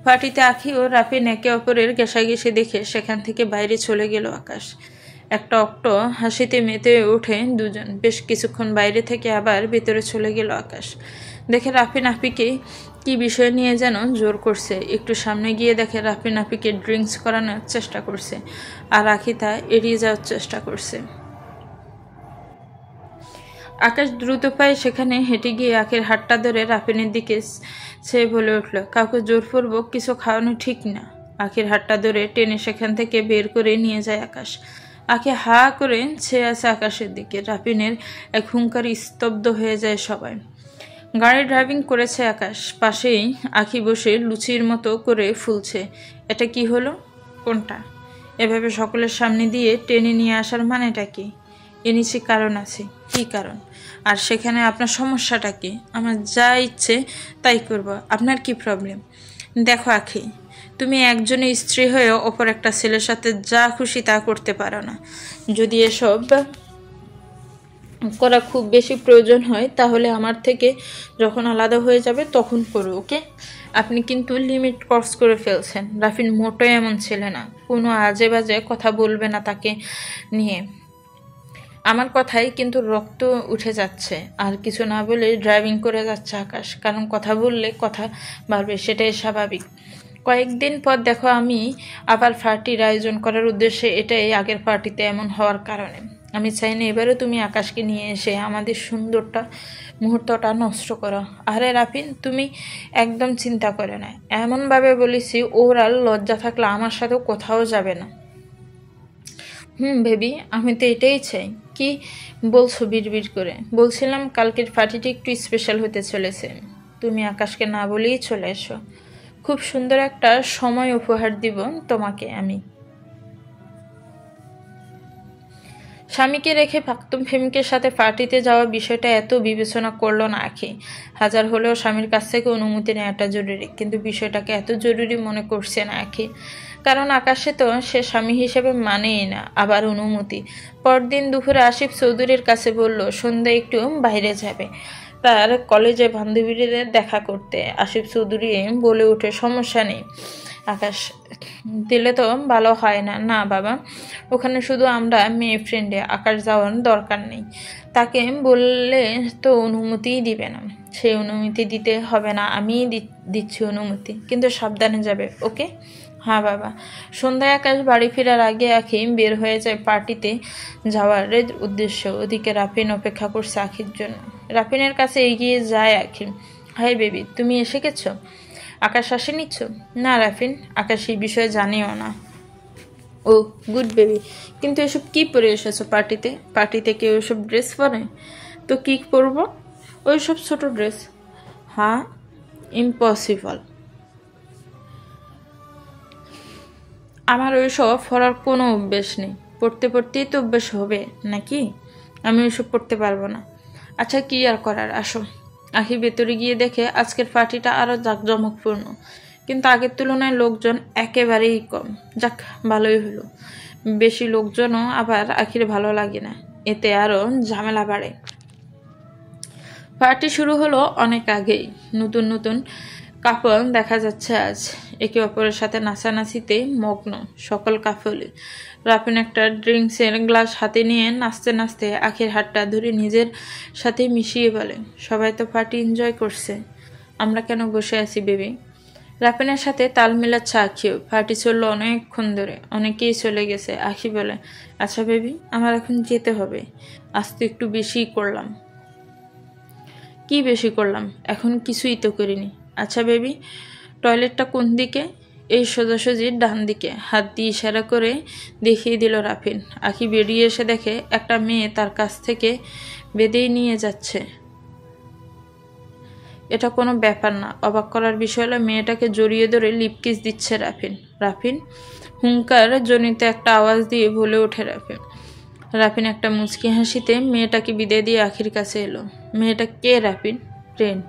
পার্টিতে আঁখি ও রাফিন একে অপরের ঘেঁষাঘেঁষি দেখে সেখান থেকে বাইরে চলে গেল আকাশ। একটা অক্ট হাসিতে মেতে ওঠে দুজন। বেশ কিছুক্ষণ বাইরে থেকে আবার ভেতরে চলে গেল আকাশ। দেখে রাফিন আপিকে কি বিষয় নিয়ে যেন জোর করছে। একটু সামনে গিয়ে দেখে রাফিন আপিকে ড্রিঙ্কস করানোর চেষ্টা করছে, আর আঁখি তা এড়িয়ে যাওয়ার চেষ্টা করছে। আকাশ দ্রুত পায়ে সেখানে হেঁটে গিয়ে আখের হাতটা ধরে রাফিনের দিকে সে বলে উঠল, কাউকে জোরপূর্বক কিছু খাওয়ানো ঠিক না। আখের হাতটা ধরে টেনে সেখান থেকে বের করে নিয়ে যায় আকাশ। আখে হা করে ছেয়ে আছে আকাশের দিকে। রাফিনের এক হুঙ্কারে স্তব্ধ হয়ে যায় সবাই। গাড়ি ড্রাইভিং করেছে আকাশ, পাশেই আখি বসে লুচির মতো করে ফুলছে। এটা কি হলো? কোনটা? এভাবে সকলের সামনে দিয়ে টেনে নিয়ে আসার মানেটা কি? এ নিচে কারণ আছে। কি কারণ? আর সেখানে আপনার সমস্যাটা কি? আমার যা ইচ্ছে তাই করব, আপনার কি প্রবলেম? দেখো আখি, তুমি একজনের স্ত্রী হয়েও অপর একটা ছেলের সাথে যা খুশি তা করতে পারো না। যদি এসব করা খুব বেশি প্রয়োজন হয় তাহলে আমার থেকে যখন আলাদা হয়ে যাবে তখন করো, ওকে? আপনি কিন্তু লিমিট ক্রস করে ফেলছেন। রাফিন মোটেই এমন ছেলে না। কোনো আজে বাজে কথা বলবে না তাকে নিয়ে। আমার কথাই কিন্তু রক্ত উঠে যাচ্ছে। আর কিছু না বলে ড্রাইভিং করে যাচ্ছে আকাশ, কারণ কথা বললে কথা বাড়বে, সেটাই স্বাভাবিক। কয়েকদিন পর দেখো আমি আবার পার্টির আয়োজন করার উদ্দেশ্যে, এটাই আগের পার্টিতে এমন হওয়ার কারণে। আমি চাই না এবারও তুমি আকাশকে নিয়ে এসে আমাদের মুহূর্তটা নষ্ট করো। আরে রাফিন, তুমি একদম চিন্তা করে না। এমনভাবে বলেছি ওর আর লজ্জা থাকলে আমার সাথেও কোথাও যাবে না। বেবি, আমি তো এটাই চাই। কি বলছো বিড়বিড় করে? বলছিলাম কালকের পার্টিটি একটু স্পেশাল হতে চলেছে। তুমি আকাশকে না বলেই চলে এসো। খুব সুন্দর একটা সময় উপহার দিব তোমাকে আমি। স্বামীকে রেখে প্রাক্তন প্রেমিকের সাথে পার্টিতে যাওয়া বিষয়টা এত বিবেচনা করলো না আখি। হাজার হলেও স্বামীর কাছ থেকে অনুমতি নেওয়াটা জরুরি, কিন্তু বিষয়টাকে এত জরুরি মনে করছে না আখি। কারণ আকাশে তো সে স্বামী হিসেবে মানেই না, আবার অনুমতি। পরদিন দুপুরে আসিফ চৌধুরীর কাছে বলল সন্ধ্যায় একটু বাইরে যাবে, তার কলেজে বান্ধবীদের দেখা করতে। আসিফ চৌধুরী বলে উঠে, সমস্যা নেই আকাশ, দিলে তো ভালো হয় না। না বাবা, ওখানে শুধু আমরা মেয়ে ফ্রেন্ডে, আকাশ যাওয়ার দরকার নেই। তাকে বললে তো অনুমতিই দিবে না। সেই অনুমতি দিতে হবে না, আমিই দিচ্ছি অনুমতি, কিন্তু সাবধানে যাবে, ওকে? হ্যাঁ বাবা। সন্ধ্যায় আকাশ বাড়ি ফেরার আগে আখি বের হয়ে যায় পার্টিতে যাওয়ার উদ্দেশ্য। ওদিকে রাফিন অপেক্ষা করছে আখির জন্য। রাফিনের কাছে এগিয়ে যায় আখি। হাই বেবি, তুমি এসে গেছো? আকাশ আসে নিচ্ছ? না রাফিন, আকাশ এই বিষয়ে জানিও না। ও গুড বেবি, কিন্তু এসব কি পরে এসেছো পার্টিতে? পার্টিতে কেউ এসব ড্রেস পরে? তো কি পরবো? ওই সব ছোট ড্রেস? হ্যাঁ, ইম্পসিবল। আমার ওইসব পরার কোনো অভ্যেস নেই। পড়তে পড়তেই তো অভ্যেস হবে নাকি? আমি ওইসব পড়তে পারবো না। আচ্ছা, কি আর করার, আসো। আখি ভেতরে গিয়ে দেখে আজকের পার্টিটা আরও জাঁকজমকপূর্ণ, কিন্তু আগের তুলনায় লোকজন একেবারেই কম। যাক, ভালোই হলো। বেশি লোকজনও আবার আখির ভালো লাগে না, এতে আরও ঝামেলা বাড়ে। পার্টি শুরু হলো অনেক আগেই। নতুন নতুন কাপল দেখা যাচ্ছে আজ, একে অপরের সাথে নাচানাচিতে মগ্ন সকল কাপলে। রাফিন একটা ড্রিঙ্কসের গ্লাস হাতে নিয়ে নাচতে নাচতে আখের হাতটা ধরে নিজের সাথে মিশিয়ে বলে, সবাই তো পার্টি এনজয় করছে, আমরা কেন বসে আছি বেবি? রাফিনের সাথে তাল মেলাচ্ছে আখিও। পার্টি চললো অনেকক্ষণ ধরে, অনেকেই চলে গেছে। আখি বলে, আচ্ছা বেবি, আমার এখন যেতে হবে। আজ তো একটু বেশিই করলাম। কি বেশি করলাম? এখন কিছুই তো করিনি। আচ্ছা বেবি, টয়লেটটা কোন দিকে? এই সোজাসুজি ডান দিকে। হাত দিয়ে ইশারা করে দেখিয়ে দিল রাফিন। আখি বেরিয়ে এসে দেখে একটা মেয়ে তার কাছ থেকে বেঁধেই নিয়ে যাচ্ছে। এটা কোনো ব্যাপার না। অবাক করার বিষয় হলো মেয়েটাকে জড়িয়ে ধরে লিপকিস দিচ্ছে রাফিন। রাফিন হুঙ্কার জনিত একটা আওয়াজ দিয়ে বলে ওঠে রাফিন। রাফিন একটা মুচকি হাসিতে মেয়েটাকে বিদায় দিয়ে আখির কাছে এলো। মেয়েটা কে রাফিন? ফ্রেন্ড।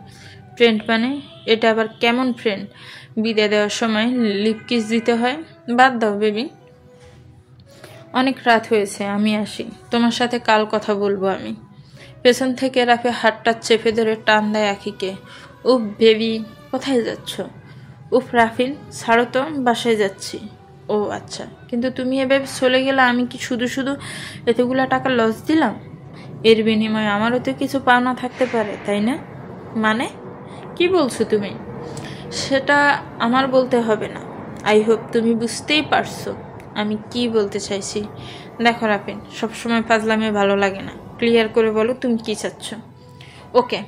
ফ্রেন্ড মানে? এটা আবার কেমন ফ্রেন্ড? বিদায় দেওয়ার সময় লিপকিস দিতে হয়? বাদ দাও বেবি, অনেক রাত হয়েছে, আমি আসি। তোমার সাথে কাল কথা বলবো আমি। পেছন থেকে রাফি হাতটা চেপে ধরে টান দেয় আখিকে। উফ বেবি, কোথায় যাচ্ছ? উফ রাফিন, ছাড়ো তো, বাসায় যাচ্ছি। ও আচ্ছা, কিন্তু তুমি এভাবে চলে গেলে আমি কি শুধু শুধু এতগুলা টাকা লস দিলাম? এর বিনিময়ে আমারও তো কিছু পাওনা থাকতে পারে, তাই না? মানে কি বলছো তুমি? সেটা আমার বলতে হবে না। আই হোপ তুমি বুঝতেই পারছো আমি কি বলতে চাইছি। দেখো রাফিন, সবসময় ফাজলামি ভালো লাগে না। ক্লিয়ার করে বলো তুমি কি চাচ্ছ। ওকে,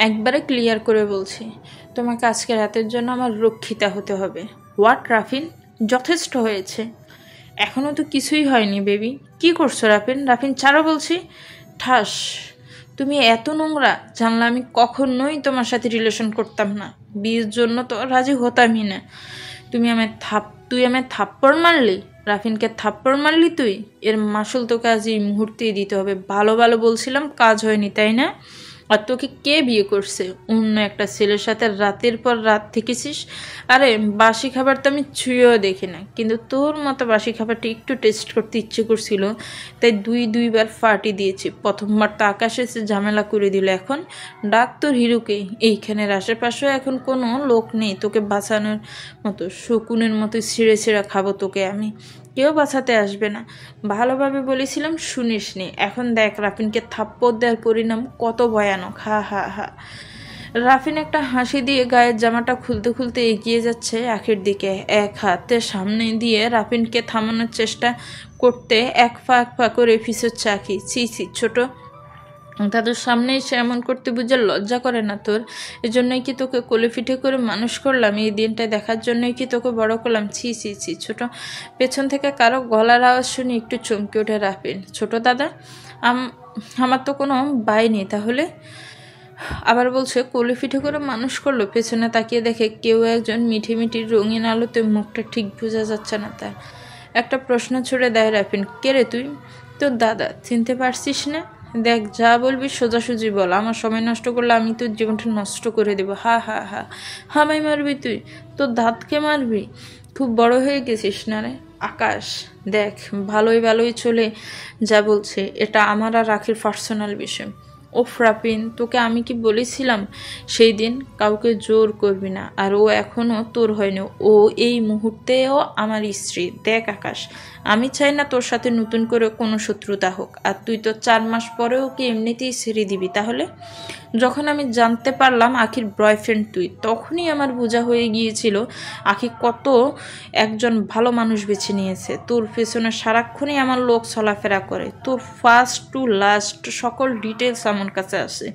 একবারে ক্লিয়ার করে বলছি, তোমাকে আজকে রাতের জন্য আমার রক্ষিতা হতে হবে। হোয়াট রাফিন, যথেষ্ট হয়েছে, এখনও তো কিছুই হয়নি বেবি। কি করছো রাফিন? রাফিন ছাড়ো বলছি। ঠাস, তুমি এত নোংরা, জানলে আমি কখনোই তোমার সাথে রিলেশন করতাম না, বিয়ের জন্য তো রাজি হতামই না। তুই আমায় থাপ্পড় মারলি, রাফিনকে থাপ্পড় মারলি তুই, এর মাসুল তোকে আজ এই মুহূর্তেই দিতে হবে। ভালো ভালো বলছিলাম, কাজ হয়নি তাই না? আর তোকে কে বিয়ে করছে? অন্য একটা ছেলের সাথে রাতের পর রাত থেকেছিস। আরে বাসি খাবার তো আমি ছুঁয়েও দেখি না, কিন্তু তোর মতো বাসি খাবারটা একটু টেস্ট করতে ইচ্ছে করছিল, তাই দুইবার ফাটি দিয়েছি। প্রথমবার তো আকাশে এসে ঝামেলা করে দিল, এখন ডাক তোর হিরোকে। এইখানের আশেপাশেও এখন কোনো লোক নেই তোকে বাঁচানোর মতো, শকুনের মতো ছিঁড়ে ছিঁড়ে খাবো তোকে আমি, কেউ বাঁচাতে আসবে না। ভালোভাবে বলেছিলাম, শুনিসনি। এখন দেখ রাফিনকে থাপ্পড় দেওয়ার পরিণাম কত ভয়ানক। হা হা হা। রাফিন একটা হাসি দিয়ে গায়ের জামাটা খুলতে খুলতে এগিয়ে যাচ্ছে আখির দিকে, এক হাতে সামনে দিয়ে রাফিনকে থামানোর চেষ্টা করতে এক পা করে পিছোচ্ছে আখি। ছি ছি ছোট, তাদের সামনে এসে এমন করতে বুঝে লজ্জা করে না তোর? এজন্যই কি তোকে কোলে পিঠে করে মানুষ করলাম? এই দিনটা দেখার জন্যই কি তোকে বড় করলাম? ছি ছি ছি ছোট। পেছন থেকে কারো গলার আওয়াজ শুনে একটু চমকে ওঠে রাফিন। ছোট দাদা, আমার তো কোনো ভাই নেই তাহলে? আবার বলছে কোলে পিঠে করে মানুষ করলো। পেছনে তাকিয়ে দেখে কেউ একজন মিঠি মিঠি রঙিন আলোতে মুখটা ঠিক বোঝা যাচ্ছে না তার। একটা প্রশ্ন ছুড়ে দেয় রাফিন, কে রে তুই? তোর দাদা, চিনতে পারছিস না? দেখ, যা বলবি সোজাসুজি বল, আমার সময় নষ্ট করলে আমি তোর জীবনটা নষ্ট করে দেবো। হা হা হা। হামাই মারবি তুই? তোর দাঁতকে মারবি? খুব বড় হয়ে গেছিস না রে আকাশ? দেখ, ভালোই চলে যা বলছে, এটা আমার আর রাখির পার্সোনাল বিষয়। ওফ রাফিন, তোকে আমি কি বলেছিলাম সেই দিন, কাউকে জোর করবি না। আর ও এখনও তোর হয়নি, ও এই মুহূর্তেও আমার স্ত্রী। দেখ আকাশ, আমি চাই না তোর সাথে নতুন করে কোনো শত্রুতা হোক, আর তুই তো 4 মাস পরেও কি এমনিতেই ছেড়ে দিবি তাহলে? যখন আমি জানতে পারলাম আখির বয়ফ্রেন্ড তুই, তখনই আমার বোঝা হয়ে গিয়েছিল আখি কত একজন ভালো মানুষ বেছে নিয়েছে। তোর পেছনে সারাক্ষণই আমার লোক চলাফেরা করে, তোর ফার্স্ট টু লাস্ট সকল ডিটেলস আমার কাছে আসে।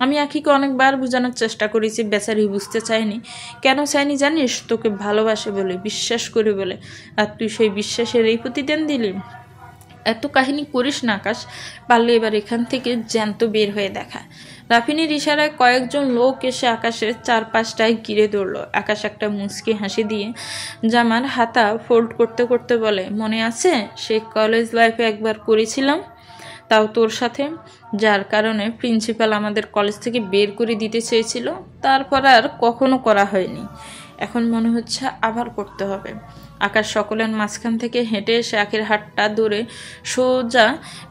আমি আখিকে অনেকবার বোঝানোর চেষ্টা করেছি, বেচারি বুঝতে চাইনি। কেন চাইনি জানিস? তোকে ভালোবাসে বলে, বিশ্বাস করি বলে। আর তুই সেই বিশ্বাসের এই প্রতিদান দিলি। এত কাহিনী করিস না আকাশ, পারলে এবার এখান থেকে জ্যান্ত বের হয়ে দেখা। রাফিনের ইশারায় কয়েকজন লোক এসে আকাশের চারপাশটায় ঘিরে ধরল। আকাশ একটা মুচকি হাসি দিয়ে জামার হাতা ফোল্ড করতে করতে বলে, মনে আছে সেই কলেজ লাইফে একবার করেছিলাম, তাও তোর সাথে, যার কারণে প্রিন্সিপাল আমাদের কলেজ থেকে বের করে দিতে চেয়েছিল। তারপর আর কখনো করা হয়নি। এখন মনে হচ্ছে আবার করতে হবে। আকাশ সকলের মাঝখান থেকে হেঁটে এসে আখের হাতটা ধরে সোজা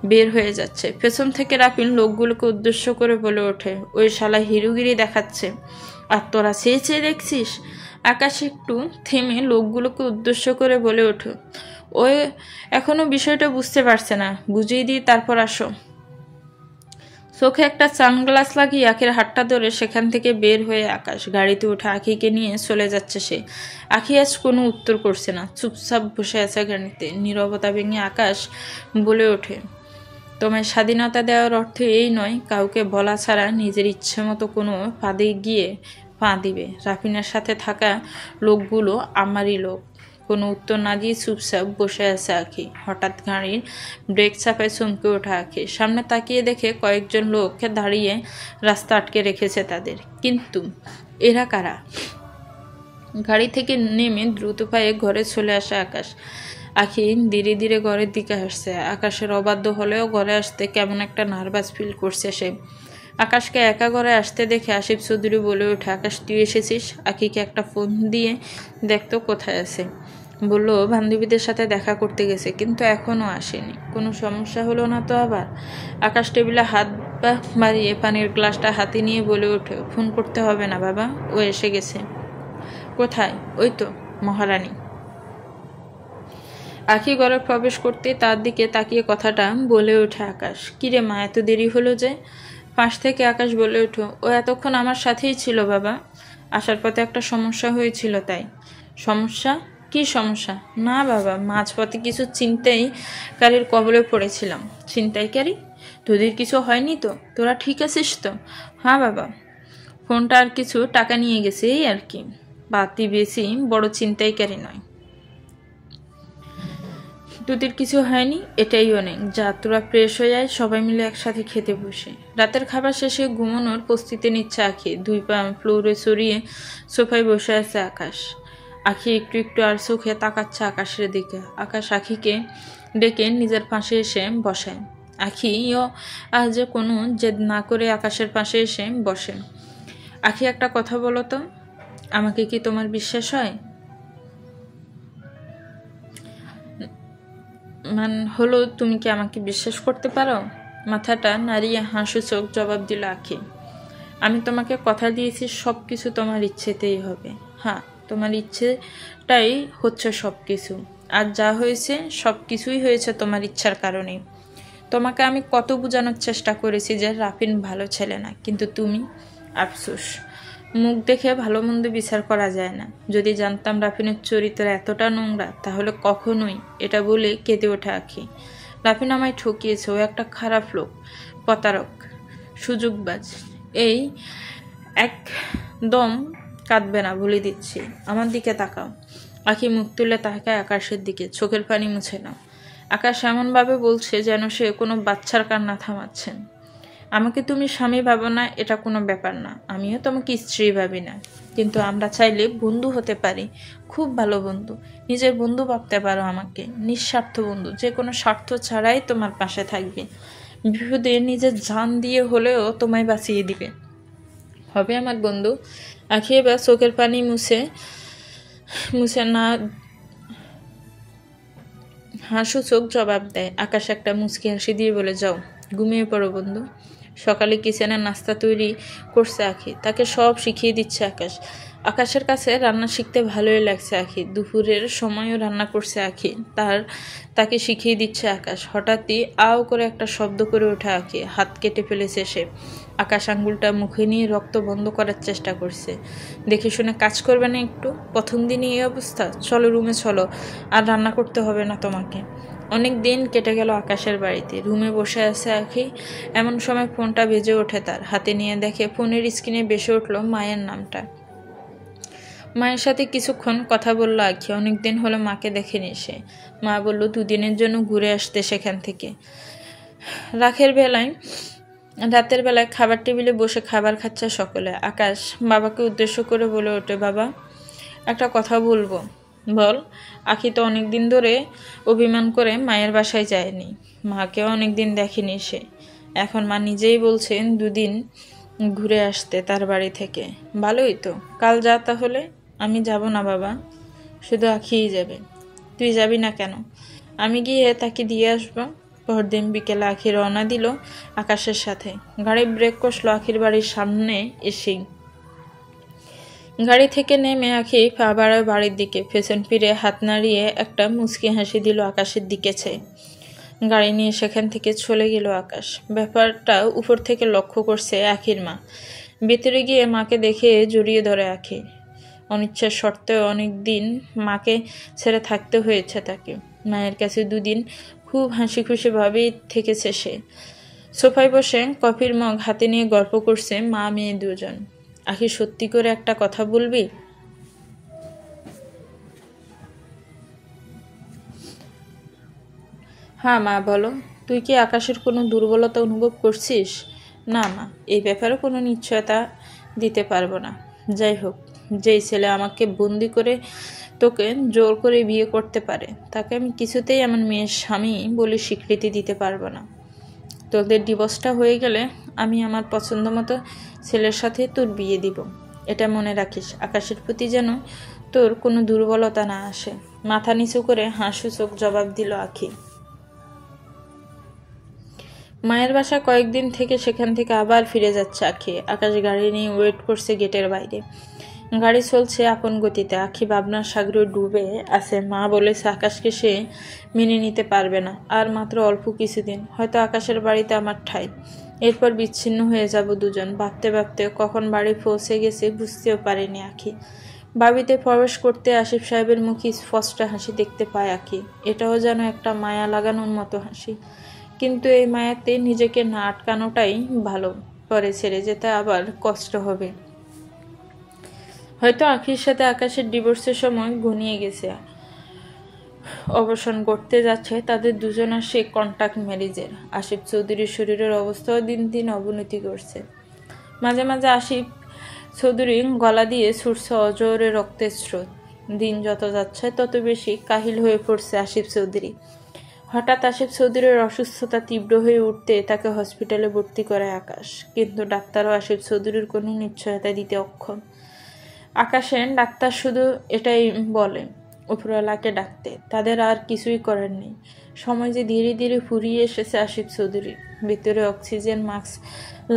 বের হয়ে যাচ্ছে। পেছন থেকে রাফিন লোকগুলোকে উদ্দেশ্য করে বলে ওঠে, ওই শালা হিরোগিরি দেখাচ্ছে, আর তোরা চেয়ে দেখছিস? আকাশ একটু থেমে লোকগুলোকে উদ্দেশ্য করে বলে ওঠে, ওই এখনো বিষয়টা বুঝতে পারছে না, বুঝিয়ে দিই তারপর আসো। চোখে একটা সানগ্লাস লাগিয়ে আখির হাতটা ধরে সেখান থেকে বের হয়ে আকাশ গাড়িতে উঠে আখিকে নিয়ে চলে যাচ্ছে সে। আখি আজ কোনো উত্তর করছে না, চুপচাপ বসে আছে গাড়িতে। নীরবতা ভেঙে আকাশ বলে ওঠে, তোমায় স্বাধীনতা দেওয়ার অর্থ এই নয় কাউকে বলা ছাড়া নিজের ইচ্ছে মতো কোনো ফাঁদে গিয়ে পা দিবে। রাফিনের সাথে থাকা লোকগুলো আমারই লোক। কোনো উত্তর না দিয়ে চুপচাপ বসে আছে আখি। হঠাৎ গাড়ির ব্রেক চাপায় চমকে ওঠা আখি। সামনে তাকিয়ে দেখে কয়েকজন লোককে দাঁড়িয়ে রাস্তা আটকে রেখেছে তাদের। কিন্তু এরা কারা? গাড়ি থেকে নেমে দ্রুত পায়ে ঘরে চলে আসে আকাশ। আখি ধীরে ধীরে ঘরের দিকে আসছে। আকাশের অবাধ্য হলেও ঘরে আসতে কেমন একটা নার্ভাস ফিল করছে সে। আকাশকে একা ঘরে আসতে দেখে আসিফ চৌধুরী বলে ওঠে, আকাশ তুই এসেছিস? আখিকে একটা ফোন দিয়ে দেখতো কোথায় আছে। বলল বান্ধবীদের সাথে দেখা করতে গেছে, কিন্তু এখনও আসেনি। কোনো সমস্যা হলো না তো আবার? আকাশ টেবিলে হাত বাড়িয়ে পানির গ্লাসটা হাতে নিয়ে বলে ওঠে, ফোন করতে হবে না বাবা, ও এসে গেছে। কোথায়? ওই তো মহারানী। আখি ঘরে প্রবেশ করতে তার দিকে তাকিয়ে কথাটা বলে ওঠে আকাশ। কিরে মা, এত দেরি হলো যে? পাশ থেকে আকাশ বলে ওঠো, ও এতক্ষণ আমার সাথেই ছিল বাবা, আসার পথে একটা সমস্যা হয়েছিল তাই। সমস্যা? কি সমস্যা? না বাবা, মাঝপথে কিছু ছিনতাইকারীর কবলে পড়েছিলাম। ছিনতাইকারী? তোদের কিছু হয়নি তো? তোরা ঠিক আছিস তো? হ্যাঁ বাবা, ফোনটা আর কিছু টাকা নিয়ে গেছে এই আর কি, বাতি বেশি বড় চিন্তাইকারী নয়। তোদের কিছু হয়নি, এটাই অনেক। যা তোরা ফ্রেশ হয়ে যায়, সবাই মিলে একসাথে খেতে বসে। রাতের খাবার শেষে ঘুমানোর প্রস্তুতি নিচ্ছে আখি। দুই পা ফ্লোরে সরিয়ে সোফায় বসে আছে আকাশ। আখি একটু একটু আর চোখে তাকাচ্ছে আকাশের দিকে। আকাশ আখিকে ডেকে নিজের পাশে এসে বসায়। আখিও আজ কোনো জেদ না করে আকাশের পাশে এসে বসে। আখি, একটা কথা বলো তো, আমাকে কি তোমার বিশ্বাস হয়? হলো, তুমি কি আমাকে বিশ্বাস করতে পারো? মাথাটা নাড়িয়ে হাসুচোখ জবাব দিল আখি। আমি তোমাকে কথা দিয়েছি, সব কিছু তোমার ইচ্ছেতেই হবে। হ্যাঁ, তোমার ইচ্ছেটাই হচ্ছে সব কিছু। আর যা হয়েছে সব কিছুই হয়েছে তোমার ইচ্ছার কারণে। তোমাকে আমি কত বোঝানোর চেষ্টা করেছি যে রাফিন ভালো ছেলে না, কিন্তু তুমি আফসোস। মুখ দেখে ভালো মন্দ বিচার করা যায় না। যদি জানতাম রাফিনের চরিত্র এতটা নোংরা, তাহলে কখনোই এটা বলে কেঁদে ওঠে আখি। রাফিন আমায় ঠকিয়েছে, ও একটা খারাপ লোক, প্রতারক, সুযোগবাজ। এই একদম কাঁদবে না, বলে দিচ্ছি। আমার দিকে তাকাও। আখি মুখ তুলে তাকায় আকাশের দিকে, চোখের পানি মুছে নাও। আকাশ এমনভাবে বলছে যেন সে কোনো বাচ্চার কান্না থামাচ্ছেন। আমাকে তুমি স্বামী ভাবো না, এটা কোনো ব্যাপার না। আমিও তোমাকে স্ত্রী ভাবি না, কিন্তু আমরা চাইলে বন্ধু হতে পারি, খুব ভালো বন্ধু। নিজের বন্ধু ভাবতে পারো আমাকে, নিঃস্বার্থ বন্ধু, যে কোনো স্বার্থ ছাড়াই তোমার পাশে থাকবে। বিপদে নিজের জান দিয়ে হলেও তোমায় বাঁচিয়ে দিবে, হবে আমার বন্ধু। আখি এবার চোখের পানি মুছে না হাসু চোখ জবাব দেয়। আকাশ একটা মুচকি হাসি দিয়ে বলে, যাও ঘুমিয়ে পড়ো বন্ধু। সকালে কিচেনে নাস্তা তৈরি করছে আখি, তাকে সব শিখিয়ে দিচ্ছে আকাশ। আকাশের কাছে রান্না শিখতে ভালোই লাগছে আখি। দুপুরের সময়ও রান্না করছে আখি, তাকে শিখিয়ে দিচ্ছে আকাশ। হঠাৎই আও করে একটা শব্দ করে ওঠে আখি, হাত কেটে ফেলেছে সে। আকাশ আঙ্গুলটা মুখে নিয়ে রক্ত বন্ধ করার চেষ্টা করছে। দেখে শুনে কাজ করবে না একটু? প্রথম দিনই এই অবস্থা? চলো রুমে চলো, আর রান্না করতে হবে না তোমাকে। অনেক দিন কেটে গেল আকাশের বাড়িতে। রুমে বসে আছে আখি, এমন সময় ফোনটা বেজে ওঠে তার হাতে। নিয়ে দেখে ফোনের স্ক্রিনে ভেসে উঠল মায়ের নামটা। মায়ের সাথে কিছুক্ষণ কথা বলল আখি। অনেকদিন হলো মাকে দেখেনি সে। মা বলল দুদিনের জন্য ঘুরে আসতে সেখান থেকে। রাতের বেলায় খাবার টেবিলে বসে খাবার খাচ্ছে সকলে। আকাশ বাবাকে উদ্দেশ্য করে বলে ওঠে, বাবা একটা কথা বলবো। বল। আখি তো অনেকদিন ধরে অভিমান করে মায়ের বাসায় যায়নি, মাকেও অনেকদিন দেখেনি সে। এখন মা নিজেই বলছেন দুদিন ঘুরে আসতে তার বাড়ি থেকে। ভালোই তো, কাল যা তাহলে। আমি যাব না বাবা, শুধু আখিই যাবে। তুই যাবি না কেন? আমি গিয়ে তাকে দিয়ে আসবো। পরদিন বিকেলে আখি রওনা দিল আকাশের সাথে। গাড়ি ব্রেক কষলো আখির বাড়ির সামনে এসেই। গাড়ি থেকে নেমে আখি পা বাড়ায় বাড়ির দিকে। পেছন ফিরে হাত নাড়িয়ে একটা মুচকি হাসি দিল আকাশের দিকে চেয়ে। গাড়ি নিয়ে সেখান থেকে চলে গেল আকাশ। ব্যাপারটা উপর থেকে লক্ষ্য করছে আখির মা। ভেতরে গিয়ে মাকে দেখে জড়িয়ে ধরে আখি। অনিচ্ছার সত্ত্বেও অনেকদিন মাকে ছেড়ে থাকতে হয়েছে তাকে। মায়ের কাছে দুদিন খুব হাসি খুশিভাবেই থেকেছে সে। সোফায় বসে কফির মগ হাতে নিয়ে গল্প করছে মা মেয়ে দুজন। আখি, সত্যি করে একটা কথা বলবি? হ্যাঁ মা, বলো। তুই কি আকাশের কোনো দুর্বলতা অনুভব করছিস? না মা, এই ব্যাপারে কোনো নিশ্চয়তা দিতে পারবো না। যাই হোক, যেই ছেলে আমাকে বন্দি করে তোকে জোর করে বিয়ে করতে পারে, তাকে আমি কিছুতেই আমার মেয়ের স্বামী বলে স্বীকৃতি দিতে পারবো না। তোদের ডিভোর্সটা হয়ে গেলে আমি আমার পছন্দ মতো ছেলের সাথে তোর বিয়ে দিব। এটা মনে রাখিস, আকাশের প্রতি যেন তোর কোনো দুর্বলতা না আসে। মাথা নিচু করে হাসু চোখ জবাব দিল আখি। মায়ের বাসা কয়েকদিন থেকে সেখান থেকে আবার ফিরে যাচ্ছে আখি। আকাশ গাড়ি নিয়ে ওয়েট করছে গেটের বাইরে। গাড়ি চলছে আপন গতিতে। আখি ভাবনার সাগরে ডুবে আছে। মা বলেছে আকাশকে সে মেনে নিতে পারবে না, আর মাত্র অল্প কিছুদিন, হয়তো আকাশের বাড়িতে আমার ঠাঁই। এরপর বিচ্ছিন্ন হয়ে যাব দুজন। ভাবতে ভাবতে কখন বাড়ি পৌঁছে গেছে বুঝতেও পারেনি আখি। বাড়িতে প্রবেশ করতে আসিফ সাহেবের মুখে স্পষ্ট হাসি দেখতে পায় আখি। এটাও যেন একটা মায়া লাগানোর মতো হাসি। কিন্তু এই মায়াতে নিজেকে না আটকানোটাই ভালো, পরে ছেড়ে যেতে আবার কষ্ট হবে। হয়তো আখির সাথে আকাশের ডিভোর্সের সময় ঘনিয়ে গেছে, অবসান করতে যাচ্ছে তাদের দুজনের সেই কন্টাক্ট ম্যারেজের। আসিফ চৌধুরীর শরীরের অবস্থাও দিন দিন অবনতি করছে। মাঝে মাঝে আসিফ চৌধুরী গলা দিয়ে ছুটছে অজোরে রক্তের স্রোত। দিন যত যাচ্ছে তত বেশি কাহিল হয়ে পড়ছে আসিফ চৌধুরী। হঠাৎ আসিফ চৌধুরীর অসুস্থতা তীব্র হয়ে উঠতে তাকে হসপিটালে ভর্তি করে আকাশ, কিন্তু ডাক্তারও আসিফ চৌধুরীর কোনো নিশ্চয়তা দিতে অক্ষম। আকাশের ডাক্তার শুধু এটাই বলে উপরওয়ালাকে ডাকতে, তাদের আর কিছুই করার নেই। সময় যে ধীরে ধীরে ফুরিয়ে এসেছে আসিফ চৌধুরীর। ভিতরে অক্সিজেন মাস্ক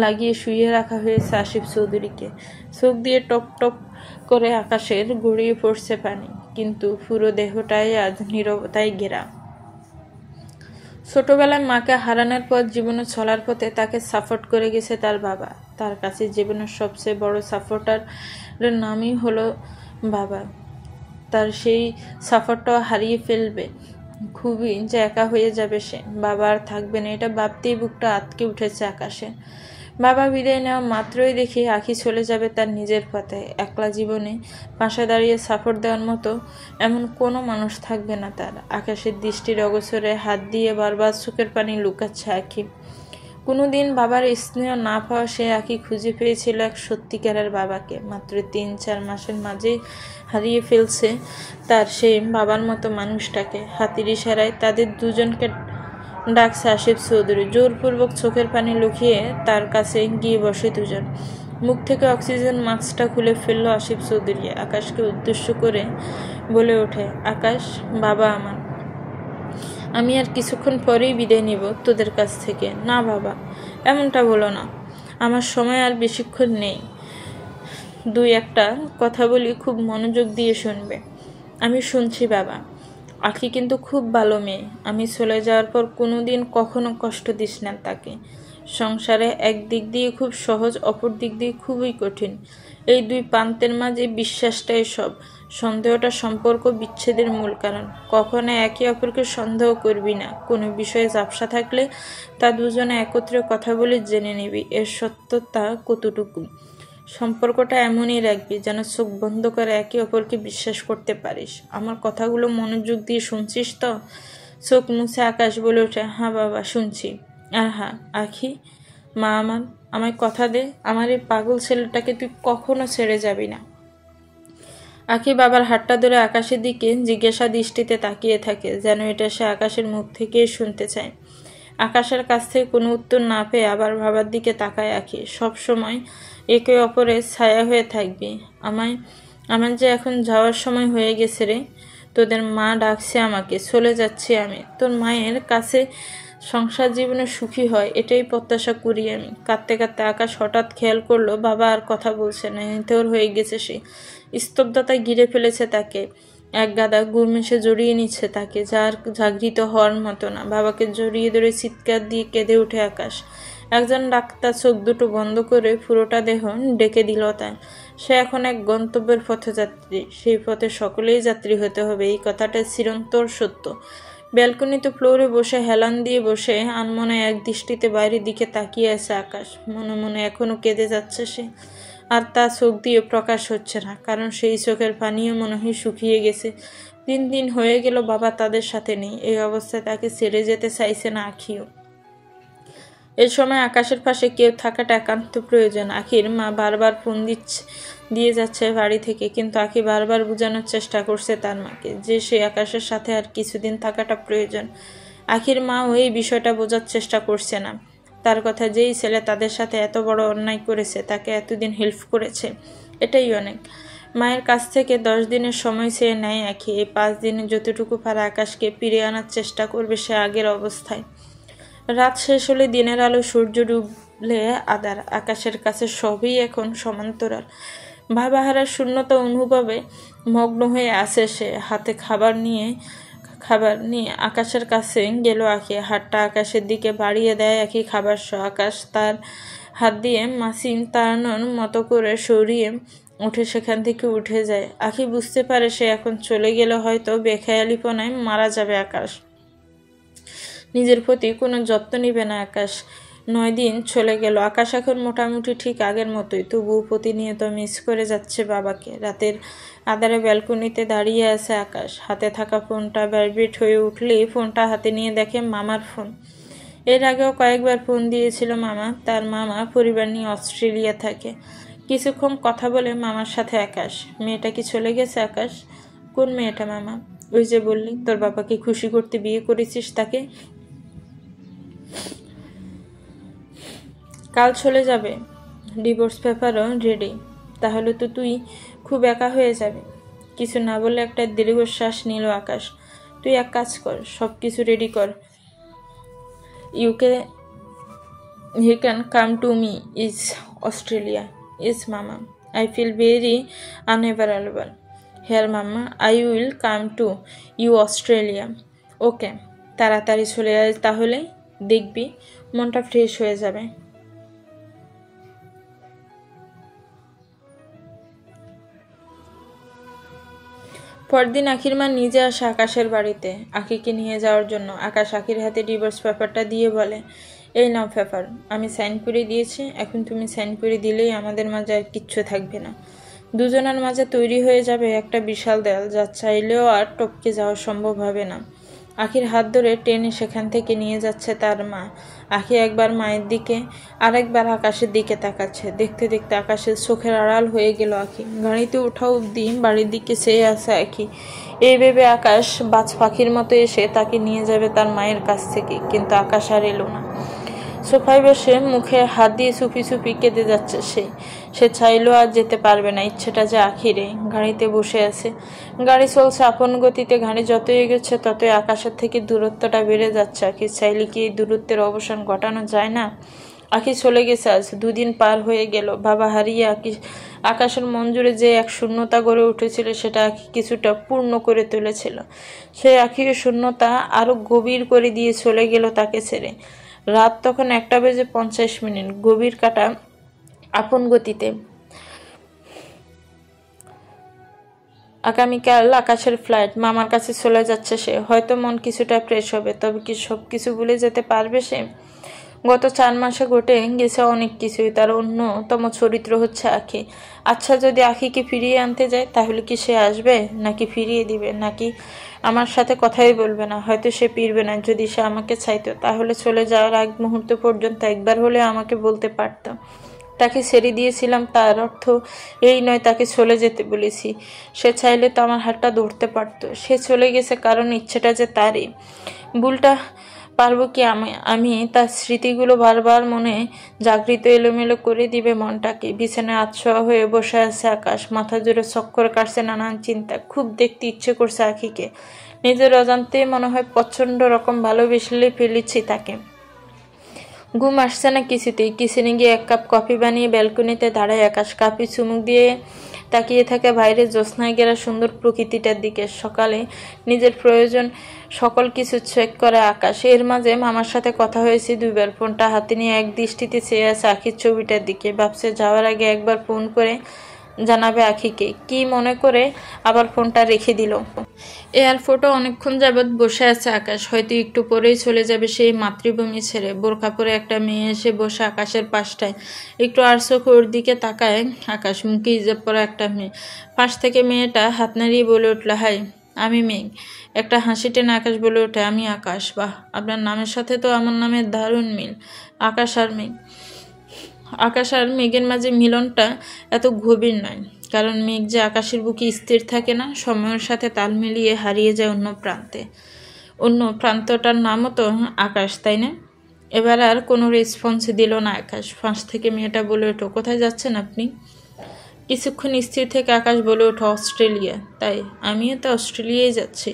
লাগিয়ে শুয়ে রাখা হয়েছে আসিফ চৌধুরীকে। চোখ দিয়ে টপ টপ করে আকাশের গড়িয়ে পড়ছে পানি, কিন্তু পুরো দেহটাই আজ নীরবতায় ঘেরা। ছোটবেলায় মাকে হারানোর পর জীবনে চলার পথে তাকে সাপোর্ট করে গেছে তার বাবা। তার কাছে জীবনের সবচেয়ে বড় সাপোর্টারের নামই হলো বাবা। তার সেই সাপোর্টটাও হারিয়ে ফেলবে, খুবই যে একা হয়ে যাবে সে। বাবা আর থাকবে না, এটা ভাবতেই বুকটা আটকে উঠেছে আকাশে। বাবা বিদায় নেওয়া মাত্রই দেখি আখি চলে যাবে তার নিজের পথে। একলা জীবনে পাশে দাঁড়িয়ে সাপোর্ট দেওয়ার মতো এমন কোনো মানুষ থাকবে না তার। আকাশের দৃষ্টির অগোচরে হাত দিয়ে বারবার চোখের পানি লুকাচ্ছে আখি। কোনোদিন বাবার স্নেহ না পাওয়া সে আখি খুঁজে পেয়েছিল এক সত্যিকারের বাবাকে। মাত্র ৩-৪ মাসের মাঝেই হারিয়ে ফেলছে তার সেই বাবার মতো মানুষটাকে। হাতির ইশারায় তাদের দুজনকে ডাকছে আসিফ চৌধুরী। জোরপূর্বক চোখের পানি লুকিয়ে তার কাছে গিয়ে বসে দুজন। মুখ থেকে অক্সিজেন মাস্কটা খুলে ফেলল আসিফ চৌধুরী। আকাশকে উদ্দেশ্য করে বলে ওঠে, আকাশ, বাবা আমার, আমি আর কিছুক্ষণ পরেই বিদায় নিব তোদের কাছ থেকে। না বাবা, এমনটা বলো না, আমার সময় আর বেশিক্ষণ নেই। ২-১টা কথা বলি, খুব মনোযোগ দিয়ে শুনবে। আমি শুনছি বাবা। আখি কিন্তু খুব ভালো মেয়ে। আমি চলে যাওয়ার পর কোনোদিন কখনো কষ্ট দিস না তাকে। সংসারে এক দিক দিয়ে খুব সহজ, অপর দিক দিয়ে খুবই কঠিন। এই দুই প্রান্তের মাঝে বিশ্বাসটাই সব। সন্দেহটা সম্পর্ক বিচ্ছেদের মূল কারণ। কখনো একে অপরকে সন্দেহ করবি না। কোনো বিষয়ে ঝাপসা থাকলে তা দুজনে একত্রে কথা বলে জেনে নিবি এর সত্যতা কতটুকু। সম্পর্কটা এমনই রাখবি যেন চোখ বন্ধ করে একে অপরকে বিশ্বাস করতে পারিস। আমার কথাগুলো মনোযোগ দিয়ে শুনছিস তো? চোখ মুছে আকাশ বলে ওঠে, হ্যাঁ বাবা, শুনছি। আর হ্যাঁ আখি, মা আমার, আমায় কথা দে, আমার এই পাগল ছেলেটাকে তুই কখনো ছেড়ে যাবি না। আখি বাবার হাতটা ধরে আকাশের দিকে জিজ্ঞাসা দৃষ্টিতে তাকিয়ে থাকে, যেন এটা সে আকাশের মুখ থেকেই শুনতে চায়। আকাশের কাছ থেকে কোনো উত্তর না পেয়ে আবার বাবার দিকে তাকায় আখি। সব সময় একে অপরের ছায়া হয়ে থাকবি। আমার যে এখন যাওয়ার সময় হয়ে গেছে রে। তোদের মা ডাকছে আমাকে, চলে যাচ্ছি আমি। তোর মায়ের কাছে সংসার জীবনে সুখী হয় এটাই প্রত্যাশা করি আমি। কাঁদতে কাঁদতে আকাশ হঠাৎ খেয়াল করলো বাবা আর কথা বলছে না। নিথর হয়ে গেছে সে। স্তব্ধতায় ঘিরে ফেলেছে তাকে। এক গাদা ঘুম এসে জড়িয়ে নিচ্ছে তাকে, যার জাগৃত হওয়ার মতো না। বাবাকে জড়িয়ে ধরে চিৎকার দিয়ে কেঁদে উঠে আকাশ। একজন ডাক্তার চোখ দুটো বন্ধ করে পুরোটা দেহ ডেকে দিল তাই। সে এখন এক গন্তব্যের পথযাত্রী। সেই পথে সকলেই যাত্রী হতে হবে, এই কথাটা চিরন্তর সত্য। ব্যালকনিতে ফ্লোরে বসে হেলান দিয়ে বসে আনমনে এক দৃষ্টিতে বাইরের দিকে তাকিয়ে আছে আকাশ। মনে মনে এখনো কেঁদে যাচ্ছে সে, আর তা চোখ দিয়ে প্রকাশ হচ্ছে না, কারণ সেই চোখের পানিও মনে হয় শুকিয়ে গেছে। ৩ দিন হয়ে গেল বাবা তাদের সাথে নেই। এই অবস্থায় তাকে ছেড়ে যেতে চাইছে না আখিও। এই সময় আকাশের পাশে কেউ থাকাটা একান্ত প্রয়োজন। আখির মা বারবার ফোন দিয়ে যাচ্ছে বাড়ি থেকে, কিন্তু আখি বারবার বোঝানোর চেষ্টা করছে তার মাকে যে সে আকাশের সাথে আর কিছুদিন থাকাটা প্রয়োজন। আখির মাও এই বিষয়টা বোঝার চেষ্টা করছে না। তার কথা, যেই ছেলে তাদের সাথে এত বড় অন্যায় করেছে, তাকে এতদিন হেল্প করেছে, এটাই অনেক। মায়ের কাছ থেকে 10 দিনের সময় চেয়ে নেয় আখি। এই 5 দিনে যতটুকু পারে আকাশকে ফিরিয়ে আনার চেষ্টা করবে সে আগের অবস্থায়। রাত শেষ হলে দিনের আলো, সূর্য ডুবলে আধার। আকাশের কাছে সবই এখন সমান্তরাল। ভাবাহারার শূন্যতা অনুভবে মগ্ন হয়ে আসে সে। হাতে খাবার নিয়ে আকাশের কাছে গেল আঁকি। হাতটা আকাশের দিকে বাড়িয়ে দেয় আঁকি খাবার সহ। আকাশ তার হাত দিয়ে মাসিন তাড়ানোর মতো করে সরিয়ে উঠে সেখান থেকে উঠে যায়। আঁকি বুঝতে পারে সে এখন চলে গেলে হয়তো বেখেয়ালিপনায় মারা যাবে আকাশ। নিজের প্রতি কোনো যত্ন নিবে না আকাশ। 9 দিন চলে গেল। আকাশ এখন মোটামুটি ঠিক আগের মতোই, তবুও প্রতিনিয়ত মিস করে যাচ্ছে বাবাকে। রাতের আধারে ব্যালকনিতে দাঁড়িয়ে আছে আকাশ। হাতে থাকা ফোনটা ভাইব্রেট হয়ে উঠলেই ফোনটা হাতে নিয়ে দেখে মামার ফোন। এর আগেও কয়েকবার ফোন দিয়েছিল মামা। তার মামা পরিবার নিয়ে অস্ট্রেলিয়া থাকে। কিছুক্ষণ কথা বলে মামার সাথে আকাশ। মেয়েটা কি চলে গেছে আকাশ? কোন মেয়েটা মামা? ওই যে বললি তোর বাবাকে খুশি করতে বিয়ে করেছিস তাকে। কাল চলে যাবে, ডিভোর্স পেপারও রেডি। তাহলে তো তুই খুব একা হয়ে যাবে। কিছু না বলে একটা দীর্ঘশ্বাস নিল আকাশ। তুই এক কাজ কর, সব কিছু রেডি কর। he can come to me is Australia. Yes mama, I feel very unavailable here mama. I will come to you Australia. Okay, তাড়াতাড়ি চলে আয়, তাহলে দেখবি মনটা ফ্রেশ হয়ে যাবে। পরদিন আখির মা নিজে আসে আকাশের বাড়িতে আখিকে নিয়ে যাওয়ার জন্য। আকাশ আখির হাতে ডিভোর্স পেপারটা দিয়ে বলে, এই নাও পেপার, আমি সাইন করে দিয়েছি। এখন তুমি সাইন করে দিলেই আমাদের মাঝে আর কিচ্ছু থাকবে না। দুজনের মাঝে তৈরি হয়ে যাবে একটা বিশাল দেয়াল, যা চাইলেও আর টপকে যাওয়া সম্ভব হবে না। আখির হাত ধরে টেনে সেখান থেকে নিয়ে যাচ্ছে তার মা। আখি একবার মায়ের দিকে, আরেকবার আকাশের দিকে তাকাচ্ছে। দেখতে দেখতে আকাশের চোখের আড়াল হয়ে গেল আখি। গাড়িতে ওঠা অবধি বাড়ির দিকে চেয়ে আছে আখি। এই ভেবে আকাশ বাজ পাখির মতো এসে তাকে নিয়ে যাবে তার মায়ের কাছ থেকে, কিন্তু আকাশ আর এলো না। সোফায় বসে মুখে হাত দিয়ে চুপি চুপি কেঁদে যাচ্ছে সে চাইলেও আর যেতে পারবে না। ইচ্ছেটা যে আখিরে। গাড়িতে বসে আছে, গাড়ি চলছে আপন গতিতে। গাড়ি যত এগোচ্ছে ততই আকাশের থেকে দূরত্বটা বেড়ে যাচ্ছে। আখি চাইলে কি এই দূরত্বের অবসান ঘটানো যায় না? আখি চলে গেছে আজ 2 দিন পার হয়ে গেল। বাবা হারিয়ে আকাশের মন জুড়ে যে এক শূন্যতা গড়ে উঠেছিল, সেটা আখি কিছুটা পূর্ণ করে তুলেছিল। সেই আখির শূন্যতা আরো গভীর করে দিয়ে চলে গেল তাকে ছেড়ে। রাত তখন 1:50। গভীর কাটা আপন গতিতে। আগামীকাল আকাশের ফ্লাইট। মামার কাছে চলে যাচ্ছে সে। হয়তো মন কিছুটা ফ্রেশ হবে, তবে কি সব কিছু ভুলে যেতে পারবে সে? গত 4 মাসে ঘটে গেছে অনেক কিছুই। তার অন্যতম চরিত্র হচ্ছে আখি। আচ্ছা, যদি আখিকে ফিরিয়ে আনতে যায়, তাহলে কি সে আসবে, নাকি ফিরিয়ে দিবে, নাকি আমার সাথে কথাই বলবে না? হয়তো সে ফিরবে না। যদি সে আমাকে চাইতো, তাহলে চলে যাওয়ার আগ মুহূর্ত পর্যন্ত একবার হলে আমাকে বলতে পারতাম। তাকে ছেড়ে দিয়েছিলাম, তার অর্থ এই নয় তাকে চলে যেতে বলেছি। সে চাইলে তো আমার হাতটা ধরতে পারতো। সে চলে গেছে কারণ ইচ্ছেটা যে তারই। ভুলটা পারবো কি আমি? তার স্মৃতিগুলো বারবার মনে জাগৃত, এলোমেলো করে দিবে মনটাকে। বিছানায় আতশোয়া হয়ে বসে আছে আকাশ। মাথা জুড়ে চক্কর কাটছে নানান চিন্তা। খুব দেখতে ইচ্ছে করছে আখিকে। নিজের অজান্তে মনে হয় প্রচন্ড রকম ভালোবেসে ফেলেছি তাকে। ঘুম আসছে না কিছুতেই। কিচেনে গিয়ে 1 কাপ কফি বানিয়ে ব্যালকনিতে দাঁড়ায় আকাশ। কাপে চুমুক দিয়ে তাকিয়ে থাকে বাইরে জ্যোৎস্নায় ঘেরা সুন্দর প্রকৃতিটার দিকে। সকালে নিজের প্রয়োজন সকল কিছু চেক করে আকাশ। এর মাঝে মামার সাথে কথা হয়েছে 2 বার। ফোনটা হাতে নিয়ে এক দৃষ্টিতে চেয়ে আছে আখির ছবিটার দিকে। ভাবছে যাওয়ার আগে একবার ফোন করে জানাবে আখিকে। কি মনে করে আবার ফোনটা রেখে দিল। এয়ারপোর্টে অনেকক্ষণ যাবৎ বসে আছে আকাশ। হয়তো একটু পরেই চলে যাবে সেই মাতৃভূমি ছেড়ে। বোরখা পরে একটা মেয়ে এসে বসে আকাশের পাশটায়। একটু আর চোখ ওর দিকে তাকায় আকাশ। মুখে হিজাব পরা একটা মেয়ে। পাশ থেকে মেয়েটা হাত নাড়িয়ে বলে উঠল, হাই, আমি মেঘ। একটা হাসি টেনে আকাশ বলে ওঠে, আমি আকাশ। বাহ, আপনার নামের সাথে তো আমার নামের দারুণ মিল। আকাশ আর মেঘ। আকাশ আর মেঘের মাঝে মিলনটা এত গভীর নয়, কারণ মেঘ যে আকাশের বুকে স্থির থাকে না, সময়ের সাথে তাল মিলিয়ে হারিয়ে যায় অন্য প্রান্তে। অন্য প্রান্তটার নামও তো আকাশ, তাই না? এবার আর কোনো রেসপন্স দিল না আকাশ। ফাঁস থেকে মেয়েটা বলে ওঠো, কোথায় যাচ্ছেন আপনি? কিছুক্ষণ স্থির থেকে আকাশ বলে ওঠো, অস্ট্রেলিয়া। তাই আমিও তো অস্ট্রেলিয়ায় যাচ্ছি।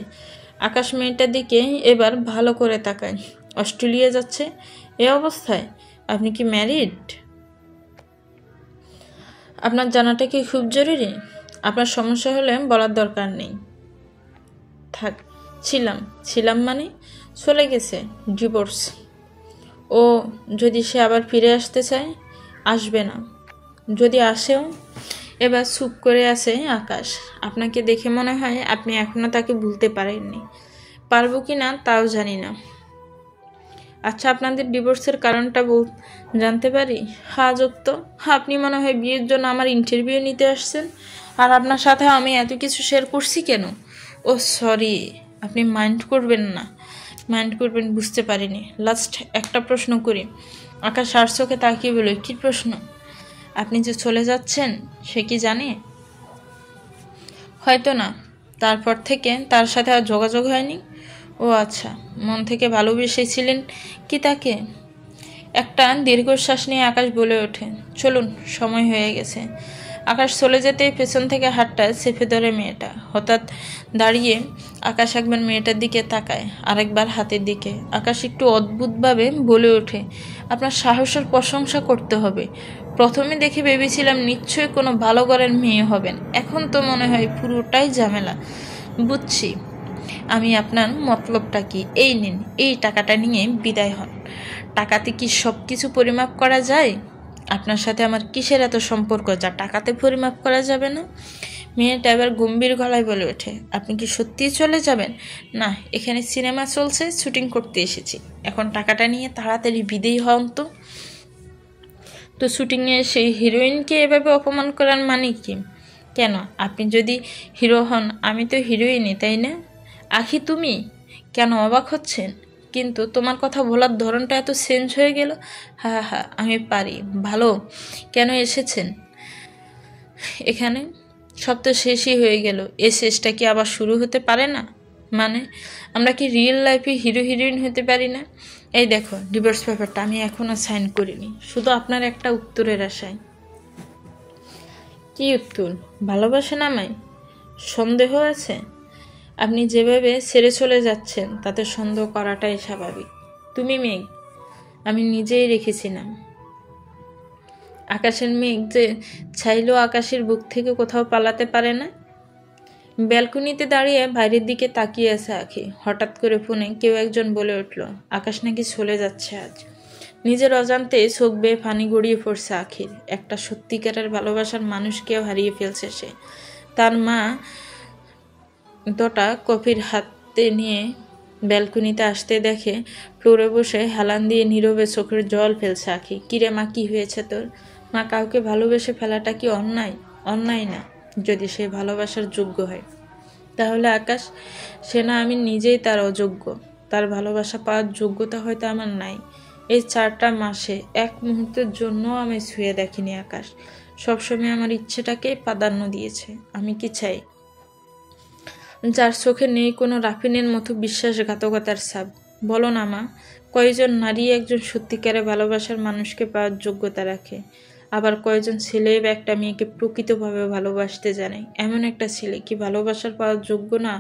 আকাশ মেয়েটার দিকে এবার ভালো করে তাকায়। অস্ট্রেলিয়া যাচ্ছে এ অবস্থায়? আপনি কি ম্যারিড? আপনার জানাটা কি খুব জরুরি? আপনার সমস্যা হলে বলার দরকার নেই। থাক, ছিলাম মানে চলে গেছে, ডিভোর্স। ও, যদি সে আবার ফিরে আসতে চায়? আসবে না। যদি আসেও? এবার চুপ করে আছে আকাশ। আপনাকে দেখে মনে হয় আপনি এখনো তাকে ভুলতে পারেননি। পারবো কি না তাও জানি না। আচ্ছা, আপনাদের ডিভোর্সের কারণটা জানতে পারি? হ্যাঁ যুক্ত। হ্যাঁ, আপনি মনে হয় বিয়ের জন্য আমার ইন্টারভিউ নিতে আসছেন, আর আপনার সাথে আমি এত কিছু শেয়ার করছি কেন? ও সরি, আপনি মাইন্ড করবেন না, মাইন্ড করবেন বুঝতে পারিনি। লাস্ট একটা প্রশ্ন করি। আকাশ আর চোখে তাকিয়ে বলে, কী প্রশ্ন? আপনি যে চলে যাচ্ছেন সে কি জানে? হয়তো না, তারপর থেকে তার সাথে আর যোগাযোগ হয়নি। ও আচ্ছা, মন থেকে ভালোবেসেছিলেন কি তাকে? একটা দীর্ঘশ্বাস নিয়ে আকাশ বলে ওঠে, চলুন, সময় হয়ে গেছে। আকাশ চলে যেতে পেছন থেকে হাতটা চেপে ধরে মেয়েটা। হঠাৎ দাঁড়িয়ে আকাশ একবার মেয়েটার দিকে তাকায়, আরেকবার হাতের দিকে। আকাশ একটু অদ্ভুতভাবে বলে ওঠে, আপনার সাহসের প্রশংসা করতে হবে। প্রথমে দেখে ভেবেছিলাম নিশ্চয়ই কোনো ভালো ঘরের মেয়ে হবেন, এখন তো মনে হয় পুরোটাই ঝামেলা। বুঝছি আমি আপনার মতলবটা কি। এই নিন, এই টাকাটা নিয়ে বিদায় হন। টাকাতে কি সব কিছু পরিমাপ করা যায়? আপনার সাথে আমার কিসের এত সম্পর্ক যা টাকাতে পরিমাপ করা যাবে না? মেয়েটা এবার গম্ভীর গলায় বলে ওঠে, আপনি কি সত্যিই চলে যাবেন? না, এখানে সিনেমা চলছে, শুটিং করতে এসেছি। এখন টাকাটা নিয়ে তাড়াতাড়ি বিদেয় হন তো। তো শুটিংয়ে সেই হিরোইনকে এভাবে অপমান করার মানে কি? কেন, আপনি যদি হিরো হন, আমি তো হিরোইনই, তাই না? আখি তুমি কেন অবাক হচ্ছেন? কিন্তু তোমার কথা বলার ধরনটা এত চেঞ্জ হয়ে গেল। হ্যাঁ হ্যাঁ, আমি পারি। ভালো, কেন এসেছেন এখানে? সব তো শেষই হয়ে গেল, এ শেষটা কি আবার শুরু হতে পারে না? মানে আমরা কি রিয়েল লাইফে হিরো হিরোইন হতে পারি না? এই দেখো, ডিভোর্স পেপারটা আমি এখনো সাইন করিনি, শুধু আপনার একটা উত্তরের আশায়। কি উত্তর? ভালোবাসেন আমায়? সন্দেহ আছে? আপনি যেভাবে ছেড়ে চলে যাচ্ছেন তাতে সন্দেহ করাটাই স্বাভাবিক। তুমি মেঘ, আমি নিজেই রেখেছিলাম। আকাশের মেঘ যে চাইলেও আকাশের বুক থেকে কোথাও পালাতে পারে না। ব্যালকনিতে দাঁড়িয়ে বাইরের দিকে তাকিয়ে আছে আখি। হঠাৎ করে ফোনে কেউ একজন বলে উঠল, আকাশ নাকি চলে যাচ্ছে আজ। নিজের অজান্তে চোখ বেয়ে পানি গড়িয়ে পড়ছে আখির। একটা সত্যিকারের ভালোবাসার মানুষকেও হারিয়ে ফেলছে সে। তার মা দুটা কফির হাতে নিয়ে ব্যালকনিতে আসতে দেখে ফ্লোরে বসে হেলান দিয়ে নীরবে চোখের জল ফেলছে আখি। কিরে মা, কি হয়েছে তোর? মা, কাউকে ভালোবেসে ফেলাটা কি অন্যায়? অন্যায় না, যদি সে ভালোবাসার যোগ্য হয়। তাহলে আকাশ, সে না আমি নিজেই তার অযোগ্য। তার ভালোবাসা পাওয়ার যোগ্যতা হয়তো আমার নাই। এই 4টা মাসে এক মুহূর্তের জন্য আমি ছুঁয়ে দেখিনি আকাশ। সবসময় আমার ইচ্ছেটাকেই প্রাধান্য দিয়েছে। আমি কি চাই? যার চোখে নেই কোনো রাফিনের মতো বিশ্বাসঘাতকতার ছাপ। বলো না মা, কয়জন নারী একজন সত্যিকারের ভালোবাসার মানুষকে পাওয়ার যোগ্যতা রাখে? আবার কয়জন ছেলে বা একটা মেয়েকে প্রকৃতভাবে ভালোবাসতে জানে? এমন একটা ছেলে কি ভালোবাসার পাওয়ার যোগ্য না?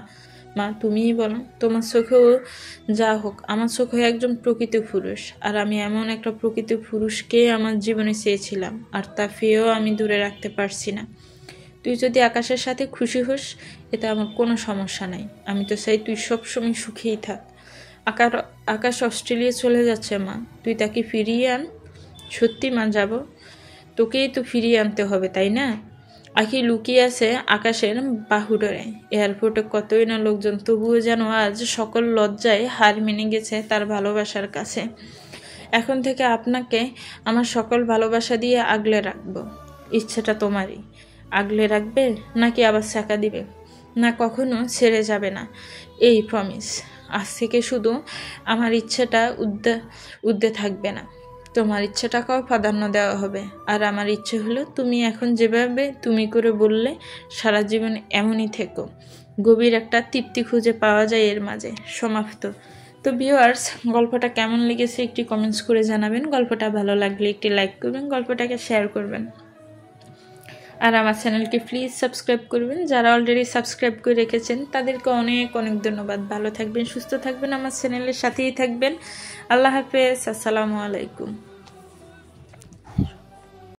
মা, তুমিই বলো। তোমার চোখেও যা হোক, আমার চোখে একজন প্রকৃত পুরুষ, আর আমি এমন একটা প্রকৃত পুরুষকে আমার জীবনে চেয়েছিলাম, আর তা পেয়েও আমি দূরে রাখতে পারছি না। তুই যদি আকাশের সাথে খুশি হোস, এতে আমার কোনো সমস্যা নাই। আমি তো চাই তুই সবসময় সুখেই থাক। আকাশ অস্ট্রেলিয়া চলে যাচ্ছে মা, তুই তাকে ফিরিয়ে আন। সত্যি মা, যাব। তোকেই তো ফিরিয়ে আনতে হবে, তাই না? আখি লুকিয়ে আছে আকাশের বাহুডোরে। এয়ারপোর্টে কতই না লোকজন, তবুও যেন আজ সকল লজ্জায় হার মেনে গেছে তার ভালোবাসার কাছে। এখন থেকে আপনাকে আমার সকল ভালোবাসা দিয়ে আগলে রাখবো। ইচ্ছেটা তোমারই। আগলে রাখবে নাকি আবার ছ্যাঁকা দিবে? না, কখনো ছেড়ে যাবে না, এই প্রমিস। আজ থেকে শুধু আমার ইচ্ছেটা উদ্দে থাকবে না, তোমার ইচ্ছেটাকেও প্রাধান্য দেওয়া হবে। আর আমার ইচ্ছে হলো তুমি এখন যেভাবে তুমি করে বললে সারা জীবন এমনই থেকো। গভীর একটা তৃপ্তি খুঁজে পাওয়া যায় এর মাঝে। সমাপ্ত। তো ভিউয়ার্স, গল্পটা কেমন লেগেছে একটি কমেন্টস করে জানাবেন। গল্পটা ভালো লাগলে একটি লাইক করবেন, গল্পটাকে শেয়ার করবেন, আর আমার চ্যানেলকে প্লিজ সাবস্ক্রাইব করবেন। যারা অলরেডি সাবস্ক্রাইব করে রেখেছেন তাদেরকে অনেক অনেক ধন্যবাদ। ভালো থাকবেন, সুস্থ থাকবেন, আমার চ্যানেলের সাথেই থাকবেন। আল্লাহ হাফেজ, আসসালামু আলাইকুম।